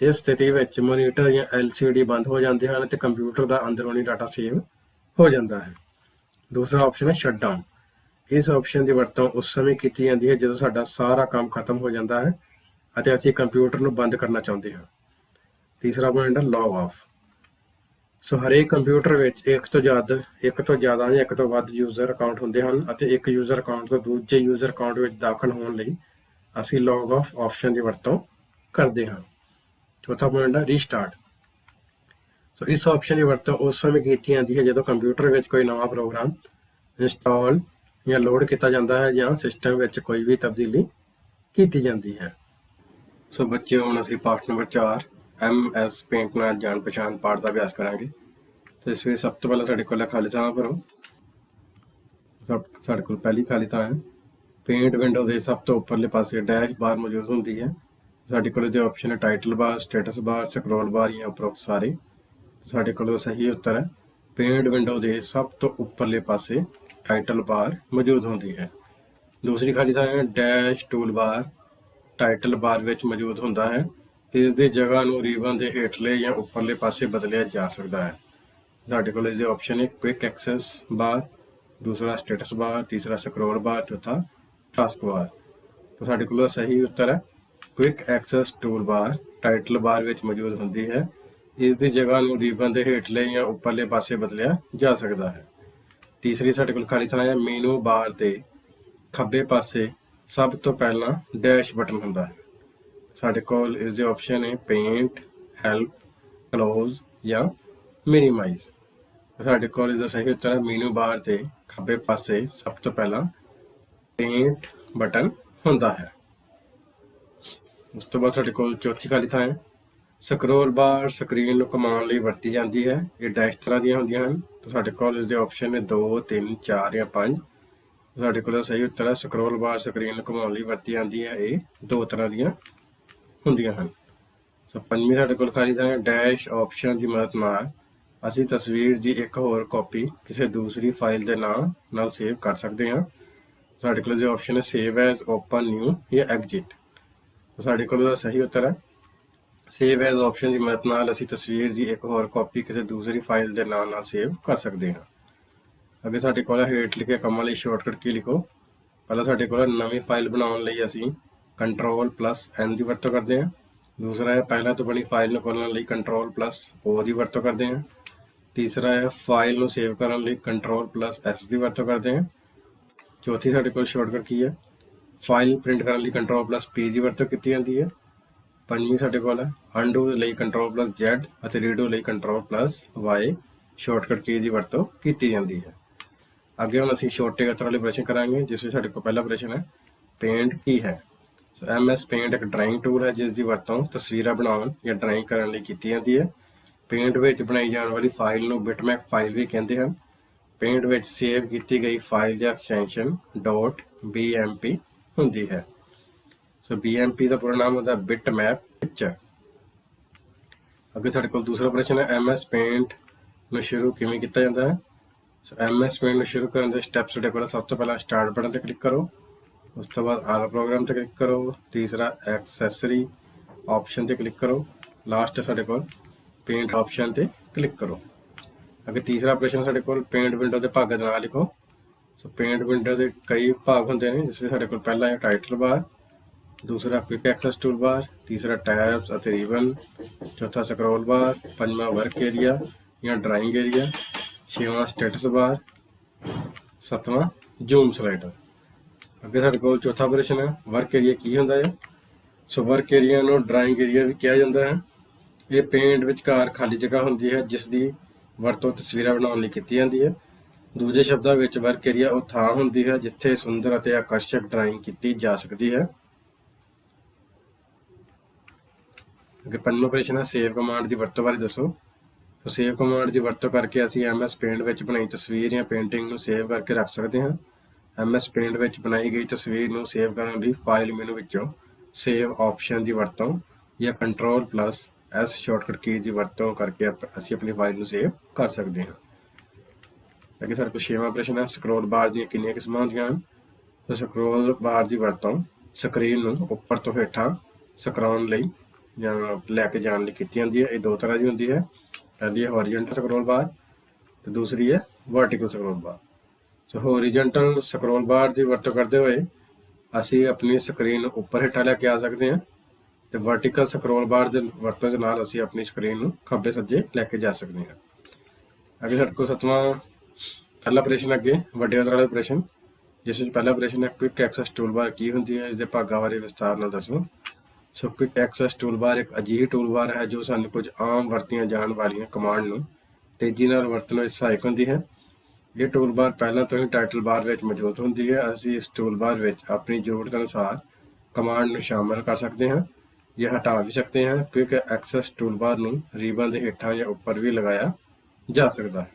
ਇਸ ਸਥਿਤੀ ਵਿੱਚ ਮੋਨੀਟਰ ਜਾਂ LCD ਬੰਦ ਹੋ ਜਾਂਦੇ ਹਨ ਅਤੇ ਕੰਪਿਊਟਰ ਦਾ ਅੰਦਰੂਨੀ ਡਾਟਾ ਸੇਵ ਹੋ ਜਾਂਦਾ ਹੈ। ਦੂਸਰਾ ਆਪਸ਼ਨ ਹੈ ਸ਼ਟ ਡਾਊਨ। ਇਸ ਆਪਸ਼ਨ ਦੀ ਵਰਤੋਂ ਉਸ ਸਮੇਂ ਕੀਤੀ ਜਾਂਦੀ ਹੈ ਜਦੋਂ ਸਾਡਾ ਸਾਰਾ ਕੰਮ ਖਤਮ ਹੋ ਜਾਂਦਾ ਹੈ ਅਤੇ ਅਸੀਂ ਕੰਪਿਊਟਰ ਨੂੰ ਬੰਦ ਕਰਨਾ ਚਾਹੁੰਦੇ ਹਾਂ। ਤੀਸਰਾ ਪੁਆਇੰਟ ਹੈ ਲੌਗ ਆਫ। ਹਰੇਕ ਕੰਪਿਊਟਰ ਵਿੱਚ ਇੱਕ ਤੋਂ ਜ਼ਿਆਦਾ ਜਾਂ ਇੱਕ ਤੋਂ ਵੱਧ ਯੂਜ਼ਰ ਅਕਾਊਂਟ ਹੁੰਦੇ ਹਨ ਅਤੇ ਇੱਕ ਯੂਜ਼ਰ ਅਕਾਊਂਟ ਤੋਂ ਦੂਜੇ ਯੂਜ਼ਰ ਅਕਾਊਂਟ ਵਿੱਚ ਦਾਖਲ ਹੋਣ ਲਈ ਅਸੀਂ ਲੌਗ ਆਫ ਆਪਸ਼ਨ ਦੀ ਵਰਤੋਂ ਕਰਦੇ ਹਾਂ। ਚੌਥਾ ਪੁਆਇੰਟ ਹੈ ਰੀਸਟਾਰਟ। ਇਸ ਆਪਸ਼ਨ ਦੀ ਵਰਤੋਂ ਉਸ ਸਮੇਂ ਕੀਤੀ ਜਾਂਦੀ ਹੈ ਜਦੋਂ ਕੰਪਿਊਟਰ ਵਿੱਚ ਕੋਈ ਨਵਾਂ ਪ੍ਰੋਗਰਾਮ ਇੰਸਟਾਲ ਜਾਂ ਲੋਡ ਕੀਤਾ ਜਾਂਦਾ ਹੈ ਜਾਂ ਸਿਸਟਮ ਵਿੱਚ ਕੋਈ ਵੀ ਤਬਦੀਲੀ ਕੀਤੀ ਜਾਂਦੀ ਹੈ। ਬੱਚਿਓ, ਹੁਣ ਅਸੀਂ ਪਾਠ ਨੰਬਰ 4 MS ਪੇਂਟ ਨਾਲ ਜਾਣ ਪਛਾਣ ਪਾਠ ਦਾ ਅਭਿਆਸ ਕਰਾਂਗੇ। ਇਸ ਵਿੱਚ ਸਭ ਤੋਂ ਪਹਿਲਾਂ ਸਾਡੇ ਕੋਲ ਖਾਲੀ ਥਾਂ ਭਰੋ। ਸਾਡੇ ਕੋਲ ਪਹਿਲੀ ਖਾਲੀ ਥਾਂ ਹੈ ਪੇਂਟ ਵਿੰਡੋ ਦੇ ਸਭ ਤੋਂ ਉੱਪਰਲੇ ਪਾਸੇ ਡੈਸ਼ ਬਾਰ ਮੌਜੂਦ ਹੁੰਦੀ ਹੈ। ਸਾਡੇ ਕੋਲ ਜੋ ਆਪਸ਼ਨ ਹੈ ਟਾਈਟਲ ਬਾਰ, ਸਟੇਟਸ ਬਾਰ, ਸਕਰੋਲ ਬਾਰ ਜਾਂ ਉਪਰੋਕਤ ਸਾਰੇ। ਸਾਡੇ ਕੋਲ ਸਹੀ ਉੱਤਰ ਹੈ ਪੇਂਟ ਵਿੰਡੋ ਦੇ ਸਭ ਤੋਂ ਉੱਪਰਲੇ ਪਾਸੇ ਟਾਈਟਲ ਬਾਰ ਮੌਜੂਦ ਹੁੰਦੀ ਹੈ। ਦੂਸਰੀ ਖਾਲੀ ਥਾਂ ਹੈ dash tool bar. Title bar ਵਿੱਚ ਮੌਜੂਦ ਹੁੰਦਾ ਹੈ। ਇਸ ਦੀ ਜਗ੍ਹਾ ਨੂੰ ਰੀਬਨ ਦੇ ਹੇਠਲੇ ਜਾਂ ਉੱਪਰਲੇ ਪਾਸੇ ਬਦਲਿਆ ਜਾ ਸਕਦਾ ਹੈ। ਸਾਡੇ ਕੋਲ ਇਸਦੇ ਆਪਸ਼ਨ ਹੈ ਕੁਇਕ ਐਕਸੈਸ ਬਾਰ, ਦੂਸਰਾ ਸਟੇਟਸ ਬਾਰ, ਤੀਸਰਾ ਸਕਰੋਲ ਬਾਰ, ਚੌਥਾ ਟਾਸਕ ਬਾਰ। ਸਾਡੇ ਕੋਲ ਸਹੀ ਉੱਤਰ ਹੈ quick access tool bar title bar ਵਿੱਚ ਮੌਜੂਦ ਹੁੰਦੀ ਹੈ। ਇਸ ਦੀ ਜਗ੍ਹਾ ਨੂੰ ਰੀਬਨ ਦੇ ਹੇਠਲੇ ਜਾਂ ਉੱਪਰਲੇ ਪਾਸੇ ਬਦਲਿਆ ਜਾ ਸਕਦਾ ਹੈ। ਤੀਸਰੀ ਸਾਡੇ ਕੋਲ ਖਾਲੀ ਥਾਂ ਹੈ ਮੈਨੂ ਬਾਰ ਦੇ ਖੱਬੇ ਪਾਸੇ ਸਭ ਤੋਂ ਪਹਿਲਾਂ ਡੈਸ਼ ਬਟਨ ਹੁੰਦਾ ਹੈ। ਸਾਡੇ ਕੋਲ ਇਸ ਦੇ ਆਪਸ਼ਨ ਹੈ ਪੇਂਟ, ਹੈਲਪ, ਕਲੋਜ਼ ਜਾਂ ਮਿਨੀਮਾਈਜ਼। ਸਾਡੇ ਕੋਲ ਇਸਦਾ ਸਹੀ ਉੱਤਰ ਹੈ ਮੀਨੂ ਬਾਰ ਦੇ ਖੱਬੇ ਪਾਸੇ ਸਭ ਤੋਂ ਪਹਿਲਾਂ ਪੇਂਟ ਬਟਨ ਹੁੰਦਾ ਹੈ। ਉਸ ਤੋਂ ਬਾਅਦ ਸਾਡੇ ਕੋਲ ਚੌਥੀ ਖਾਲੀ ਥਾਂ ਹੈ। ਸਕਰੋਲ ਬਾਰ ਸਕਰੀਨ ਨੂੰ ਘੁਮਾਉਣ ਲਈ ਵਰਤੀ ਜਾਂਦੀ ਹੈ। ਇਹ ਡੈਸ਼ ਤਰ੍ਹਾਂ ਦੀਆਂ ਹੁੰਦੀਆਂ ਹਨ। ਤਾਂ ਸਾਡੇ ਕੋਲ ਇਸ ਦੇ ਆਪਸ਼ਨ ਨੇ 2, 3, 4 ਜਾਂ 5। ਸਾਡੇ ਕੋਲ ਸਹੀ ਉੱਤਰ ਹੈ ਸਕਰੋਲ ਬਾਰ ਸਕਰੀਨ ਨੂੰ ਘੁਮਾਉਣ ਲਈ ਵਰਤੀ ਜਾਂਦੀ ਹੈ। ਇਹ 2 ਤਰ੍ਹਾਂ ਦੀਆਂ ਹੁੰਦੀਆਂ ਹਨ। ਸੋ ਪੰਜਵੀਂ ਸਾਡੇ ਕੋਲ ਖਾਲੀ ਥਾਂ ਹੈ। ਡੈਸ਼ ਆਪਸ਼ਨ ਦੀ ਮਦਦ ਨਾਲ ਅਸੀਂ ਤਸਵੀਰ ਦੀ ਇੱਕ ਹੋਰ ਕਾਪੀ ਕਿਸੇ ਦੂਸਰੀ ਫਾਈਲ ਦੇ ਨਾਂ ਨਾਲ ਸੇਵ ਕਰ ਸਕਦੇ ਹਾਂ। ਸਾਡੇ ਕੋਲ ਜੋ ਆਪਸ਼ਨ ਹੈ ਸੇਵ ਐਜ਼, ਓਪਨ, ਨਿਊ ਜਾਂ ਐਗਜ਼ਿਟ। ਸਾਡੇ ਕੋਲ ਉਹਦਾ ਸਹੀ ਉੱਤਰ ਹੈ ਸੇਵ ਐਜ਼ ਆਪਸ਼ਨ ਦੀ ਮਦਦ ਨਾਲ ਅਸੀਂ ਤਸਵੀਰ ਦੀ ਇੱਕ ਹੋਰ ਕਾਪੀ ਕਿਸੇ ਦੂਸਰੀ ਫਾਈਲ ਦੇ ਨਾਂ ਨਾਲ ਸੇਵ ਕਰ ਸਕਦੇ ਹਾਂ। ਅੱਗੇ ਸਾਡੇ ਕੋਲ ਹੇਠ ਲਿਖੇ ਕੰਮਾਂ ਲਈ ਸ਼ਾਰਟਕਟ ਕੀ ਲਿਖੋ। ਪਹਿਲਾਂ ਸਾਡੇ ਕੋਲ ਨਵੀਂ ਫਾਈਲ ਬਣਾਉਣ ਲਈ ਅਸੀਂ Ctrl+N ਦੀ ਵਰਤੋਂ ਕਰਦੇ ਹਾਂ। ਦੂਸਰਾ ਹੈ ਪਹਿਲਾਂ ਤੋਂ ਬਣੀ ਫਾਈਲ ਨੂੰ ਖੋਲ੍ਹਣ ਲਈ Ctrl+O ਦੀ ਵਰਤੋਂ ਕਰਦੇ ਹਾਂ। ਤੀਸਰਾ ਹੈ ਫਾਈਲ ਨੂੰ ਸੇਵ ਕਰਨ ਲਈ Ctrl+S ਦੀ ਵਰਤੋਂ ਕਰਦੇ ਹਾਂ। ਚੌਥੀ ਸਾਡੇ ਕੋਲ ਸ਼ਾਰਟਕਟ ਕੀ ਹੈ ਫਾਈਲ ਪ੍ਰਿੰਟ ਕਰਨ ਲਈ Ctrl+P ਦੀ ਵਰਤੋਂ ਕੀਤੀ ਜਾਂਦੀ ਹੈ। ਪੰਜਵੀਂ ਸਾਡੇ ਕੋਲ ਹੈ ਅਨਡੂ ਲਈ Ctrl+Z ਅਤੇ ਰੀਡੂ ਲਈ Ctrl+Y ਸ਼ਾਰਟਕਟ ਕੀ ਦੀ ਵਰਤੋਂ ਕੀਤੀ ਜਾਂਦੀ ਹੈ। ਅੱਗੇ ਹੁਣ ਅਸੀਂ ਛੋਟੇ ਉੱਤਰ ਵਾਲੇ ਪ੍ਰਸ਼ਨ ਕਰਾਂਗੇ ਜਿਸ ਵਿੱਚ ਸਾਡੇ ਕੋਲ ਪਹਿਲਾ ਪ੍ਰਸ਼ਨ ਹੈ ਪੇਂਟ ਕੀ ਹੈ। ਸੋ MS ਪੇਂਟ ਇੱਕ ਡਰਾਇੰਗ ਟੂਲ ਹੈ ਜਿਸ ਦੀ ਵਰਤੋਂ ਤਸਵੀਰਾਂ ਬਣਾਉਣ ਜਾਂ ਡਰਾਇੰਗ ਕਰਨ ਲਈ ਕੀਤੀ ਜਾਂਦੀ ਹੈ। ਪੇਂਟ ਵਿੱਚ ਬਣਾਈ ਜਾਣ ਵਾਲੀ ਫਾਈਲ ਨੂੰ ਬਿਟਮੈਪ ਫਾਈਲ ਵੀ ਕਹਿੰਦੇ ਹਨ। ਪੇਂਟ ਵਿੱਚ ਸੇਵ ਕੀਤੀ ਗਈ ਫਾਈਲ ਦੀ ਐਕਸਟੈਂਸ਼ਨ .bmp ਹੁੰਦੀ ਹੈ। ਸੋ BMP ਦਾ ਪੂਰਾ ਨਾਮ ਹੁੰਦਾ ਬਿਟਮੈਪ ਪਿਕਚਰ। ਅੱਗੇ ਸਾਡੇ ਕੋਲ ਦੂਸਰਾ ਪ੍ਰਸ਼ਨ ਹੈ MS ਪੇਂਟ ਨੂੰ ਸ਼ੁਰੂ ਕਿਵੇਂ ਕੀਤਾ ਜਾਂਦਾ ਹੈ। ਸੋ MS ਪੇਂਟ ਨੂੰ ਸ਼ੁਰੂ ਕਰਨ ਦੇ ਸਟੈਪਸ ਸਾਡੇ ਕੋਲ ਸਭ ਤੋਂ ਪਹਿਲਾਂ ਸਟਾਰਟ ਬਟਨ 'ਤੇ ਕਲਿੱਕ ਕਰੋ। ਉਸ ਤੋਂ ਬਾਅਦ ਆਲ ਪ੍ਰੋਗਰਾਮ 'ਤੇ ਕਲਿੱਕ ਕਰੋ। ਤੀਸਰਾ ਐਕਸੈਸਰੀ ਆਪਸ਼ਨ 'ਤੇ ਕਲਿੱਕ ਕਰੋ। ਲਾਸਟ ਸਾਡੇ ਕੋਲ ਪੇਂਟ ਆਪਸ਼ਨ 'ਤੇ ਕਲਿੱਕ ਕਰੋ। ਅੱਗੇ ਤੀਸਰਾ ਪ੍ਰਸ਼ਨ ਸਾਡੇ ਕੋਲ ਪੇਂਟ ਵਿੰਡੋ ਦੇ ਭਾਗਾਂ ਦਾ ਨਾਮ ਲਿਖੋ। ਸੋ ਪੇਂਟ ਵਿੰਡੋ ਦੇ ਕਈ ਭਾਗ ਹੁੰਦੇ ਨੇ ਜਿਸ ਵਿੱਚ ਸਾਡੇ ਕੋਲ ਪਹਿਲਾ ਹੈ ਟਾਈਟਲ ਬਾਰ, ਦੂਸਰਾ ਕੁਇਕ ਐਕਸੈਸ ਟੂਲ ਬਾਰ, ਤੀਸਰਾ ਟੈਬਸ ਅਤੇ ਰਿਬਨ, ਚੌਥਾ ਸਕਰੋਲ ਬਾਰ, ਪੰਜਵਾਂ ਵਰਕ ਏਰੀਆ ਜਾਂ ਡਰਾਇੰਗ ਏਰੀਆ, ਛੇਵਾਂ ਸਟੇਟਸ ਬਾਰ, ਸੱਤਵਾਂ ਜ਼ੂਮ ਸਲਾਈਡਰ। ਅੱਗੇ ਸਾਡੇ ਕੋਲ ਚੌਥਾ ਪ੍ਰਸ਼ਨ ਹੈ ਵਰਕ ਏਰੀਆ ਕੀ ਹੁੰਦਾ ਹੈ। ਸੋ ਵਰਕ ਏਰੀਆ ਨੂੰ ਡਰਾਇੰਗ ਏਰੀਆ ਵੀ ਕਿਹਾ ਜਾਂਦਾ ਹੈ। ਇਹ ਪੇਂਟ ਵਿਚਕਾਰ ਖਾਲੀ ਜਗ੍ਹਾ ਹੁੰਦੀ ਹੈ ਜਿਸ ਦੀ ਵਰਤੋਂ ਤਸਵੀਰਾਂ ਬਣਾਉਣ ਲਈ ਕੀਤੀ ਜਾਂਦੀ ਹੈ। ਦੂਜੇ ਸ਼ਬਦਾਂ ਵਿੱਚ ਵਰਕ ਏਰੀਆ ਉਹ ਥਾਂ ਹੁੰਦੀ ਹੈ ਜਿੱਥੇ ਸੁੰਦਰ ਅਤੇ ਆਕਰਸ਼ਕ ਡਰਾਇੰਗ ਕੀਤੀ ਜਾ ਸਕਦੀ ਹੈ। ਅੱਗੇ ਪੰਜਵਾਂ ਪ੍ਰਸ਼ਨ ਹੈ ਸੇਵ ਕਮਾਂਡ ਦੀ ਵਰਤੋਂ ਬਾਰੇ ਦੱਸੋ। ਸੋ ਸੇਵ ਕਮਾਂਡ ਦੀ ਵਰਤੋਂ ਕਰਕੇ ਅਸੀਂ MS ਪੇਂਟ ਵਿੱਚ ਬਣਾਈ ਤਸਵੀਰ ਜਾਂ ਪੇਂਟਿੰਗ ਨੂੰ ਸੇਵ ਕਰਕੇ ਰੱਖ ਸਕਦੇ ਹਾਂ। MS ਪੇਂਟ ਵਿੱਚ ਬਣਾਈ ਗਈ ਤਸਵੀਰ ਨੂੰ ਸੇਵ ਕਰਨ ਲਈ ਫਾਈਲ ਮੈਨੂ ਵਿੱਚੋਂ ਸੇਵ ਆਪਸ਼ਨ ਦੀ ਵਰਤੋਂ ਜਾਂ Ctrl+S ਸ਼ਾਰਟਕਟ ਕੀ ਦੀ ਵਰਤੋਂ ਕਰਕੇ ਅਸੀਂ ਆਪਣੀ ਫਾਈਲ ਨੂੰ ਸੇਵ ਕਰ ਸਕਦੇ ਹਾਂ। ਅੱਗੇ ਸਾਡੇ ਕੋਲ ਛੇਵਾਂ ਪ੍ਰਸ਼ਨ ਹੈ ਸਕਰੋਲ ਬਾਰ ਦੀਆਂ ਕਿੰਨੀਆਂ ਕਿਸਮਾਂ ਹੁੰਦੀਆਂ ਹਨ। ਸੋ ਸਕਰੋਲ ਬਾਰ ਦੀ ਵਰਤੋਂ ਸਕਰੀਨ ਨੂੰ ਉੱਪਰ ਤੋਂ ਹੇਠਾਂ ਸਕਰੋਲ ਲਈ ਜਾਂ ਲੈ ਕੇ ਜਾਣ ਲਈ ਕੀਤੀ ਜਾਂਦੀ ਹੈ। ਇਹ 2 ਤਰ੍ਹਾਂ ਦੀ ਹੁੰਦੀ ਹੈ। ਪਹਿਲੀ ਹੈ ਹੌਰੀਜ਼ੌਨਟਲ ਸਕਰੋਲ ਬਾਰ ਤੇ ਦੂਸਰੀ ਹੈ ਵਰਟੀਕਲ ਸਕਰੋਲ ਬਾਰ। ਸੋ ਹੌਰੀਜ਼ੌਨਟਲ ਸਕਰੋਲ ਬਾਰ ਦੀ ਵਰਤੋਂ ਕਰਦੇ ਹੋਏ ਅਸੀਂ ਆਪਣੀ ਸਕਰੀਨ ਨੂੰ ਉੱਪਰ ਹੇਠਾਂ ਲੈ ਕੇ ਆ ਸਕਦੇ ਹਾਂ ਤੇ ਵਰਟੀਕਲ ਸਕਰੋਲ ਬਾਰ ਦੇ ਵਰਤੋਂ ਦੇ ਨਾਲ ਅਸੀਂ ਆਪਣੀ ਸਕਰੀਨ ਨੂੰ ਖੱਬੇ ਸੱਜੇ ਲੈ ਕੇ ਜਾ ਸਕਦੇ ਹਾਂ। ਅੱਗੇ ਸਾਡੇ ਕੋਲ ਸੱਤਵਾਂ ਪਹਿਲਾ ਪ੍ਰਸ਼ਨ ਅੱਗੇ ਵੱਡੇ ਉੱਤਰ ਵਾਲੇ ਪ੍ਰਸ਼ਨ ਜਿਸ ਵਿੱਚ ਪਹਿਲਾ ਪ੍ਰਸ਼ਨ ਹੈ ਕੁਇਕ ਐਕਸੈਸ ਟੂਲ ਬਾਰ ਕੀ ਹੁੰਦੀ ਹੈ, ਇਸ ਦੇ ਭਾਗਾਂ ਬਾਰੇ ਵਿਸਥਾਰ ਨਾਲ ਦੱਸੋ। ਸੋ ਕੁਇਕ ਐਕਸੈਸ ਟੂਲ ਬਾਰ ਇੱਕ ਅਜਿਹੀ ਟੂਲ ਬਾਰ ਹੈ ਜੋ ਸਾਨੂੰ ਕੁਝ ਆਮ ਵਰਤੀਆਂ ਜਾਣ ਵਾਲੀਆਂ ਕਮਾਂਡ ਨੂੰ ਤੇਜ਼ੀ ਨਾਲ ਵਰਤਣ ਵਿੱਚ ਸਹਾਇਕ ਹੁੰਦੀ ਹੈ। ਇਹ ਟੂਲ ਬਾਰ ਪਹਿਲਾਂ ਤੋਂ ਹੀ ਟਾਈਟਲ ਬਾਰ ਵਿੱਚ ਮੌਜੂਦ ਹੁੰਦੀ ਹੈ। ਅਸੀਂ ਇਸ ਟੂਲ ਬਾਰ ਵਿੱਚ ਆਪਣੀ ਜ਼ਰੂਰਤ ਅਨੁਸਾਰ ਕਮਾਂਡ ਨੂੰ ਸ਼ਾਮਲ ਕਰ ਸਕਦੇ ਹਾਂ ਜਾਂ ਹਟਾ ਵੀ ਸਕਦੇ ਹਾਂ। ਕੁਇਕ ਐਕਸੈਸ ਟੂਲ ਬਾਰ ਨੂੰ ਰਿਬਨ ਦੇ ਹੇਠਾਂ ਜਾਂ ਉੱਪਰ ਵੀ ਲਗਾਇਆ ਜਾ ਸਕਦਾ ਹੈ।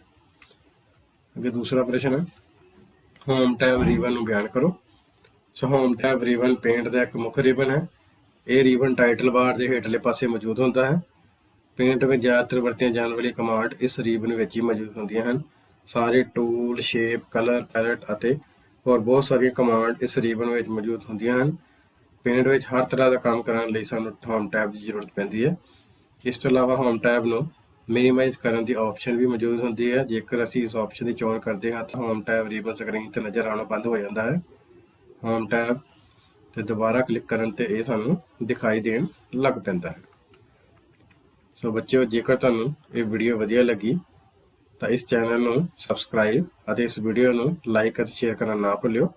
ਅੱਗੇ ਦੂਸਰਾ ਪ੍ਰਸ਼ਨ ਹੈ ਹੋਮ ਟੈਬ ਰਿਬਨ ਨੂੰ ਬਿਆਨ ਕਰੋ। ਸੋ ਹੋਮ ਟੈਬ ਰਿਬਨ ਪੇਂਟ ਦਾ ਇੱਕ ਮੁੱਖ ਰਿਬਨ ਹੈ। ਇਹ ਰਿਬਨ ਟਾਈਟਲ ਬਾਰ ਦੇ ਹੇਠਲੇ ਪਾਸੇ ਮੌਜੂਦ ਹੁੰਦਾ ਹੈ। ਪੇਂਟ ਵਿੱਚ ਜ਼ਿਆਦਾਤਰ ਵਰਤੀਆਂ ਜਾਣ ਵਾਲੀ ਕਮਾਂਡ ਇਸ ਰਿਬਨ ਵਿੱਚ ਹੀ ਮੌਜੂਦ ਹੁੰਦੀਆਂ ਹਨ। ਸਾਰੇ ਟੂਲ, ਸ਼ੇਪ, ਕਲਰ, ਪੈਲਟ ਅਤੇ ਹੋਰ ਬਹੁਤ ਸਾਰੀਆਂ ਕਮਾਂਡ ਇਸ ਰਿਬਨ ਵਿੱਚ ਮੌਜੂਦ ਹੁੰਦੀਆਂ ਹਨ। ਪੇਂਟ ਵਿੱਚ ਹਰ ਤਰ੍ਹਾਂ ਦਾ ਕੰਮ ਕਰਨ ਲਈ ਸਾਨੂੰ ਹੋਮ ਟੈਬ ਦੀ ਜ਼ਰੂਰਤ ਪੈਂਦੀ ਹੈ। ਇਸ ਤੋਂ ਇਲਾਵਾ ਹੋਮ ਟੈਬ ਨੂੰ ਮਿਨੀਮਾਈਜ਼ ਕਰਨ ਦੀ ਆਪਸ਼ਨ ਵੀ ਮੌਜੂਦ ਹੁੰਦੀ ਹੈ। ਜੇਕਰ ਅਸੀਂ ਇਸ ਆਪਸ਼ਨ ਦੀ ਚੋਣ ਕਰਦੇ ਹਾਂ ਤਾਂ ਹੋਮ ਟੈਬ ਰਿਬਨ ਸਕਰੀਨ 'ਤੇ ਨਜ਼ਰ ਆਉਣਾ ਬੰਦ ਹੋ ਜਾਂਦਾ ਹੈ। ਹੋਮ ਟੈਬ 'ਤੇ ਦੁਬਾਰਾ ਕਲਿੱਕ ਕਰਨ 'ਤੇ ਇਹ ਸਾਨੂੰ ਦਿਖਾਈ ਦੇਣ ਲੱਗ ਪੈਂਦਾ ਹੈ। ਸੋ ਬੱਚਿਓ, ਜੇਕਰ ਤੁਹਾਨੂੰ ਇਹ ਵੀਡੀਓ ਵਧੀਆ ਲੱਗੀ ਤਾਂ ਇਸ ਚੈਨਲ ਨੂੰ ਸਬਸਕ੍ਰਾਈਬ ਅਤੇ ਇਸ ਵੀਡੀਓ ਨੂੰ ਲਾਈਕ ਅਤੇ ਸ਼ੇਅਰ ਕਰਨਾ ਨਾ ਭੁੱਲਿਓ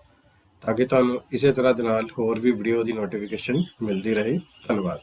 ਤਾਂ ਕਿ ਤੁਹਾਨੂੰ ਇਸੇ ਤਰ੍ਹਾਂ ਦੇ ਨਾਲ ਹੋਰ ਵੀ ਵੀਡੀਓ ਦੀ ਨੋਟੀਫਿਕੇਸ਼ਨ ਮਿਲਦੀ ਰਹੇ। ਧੰਨਵਾਦ।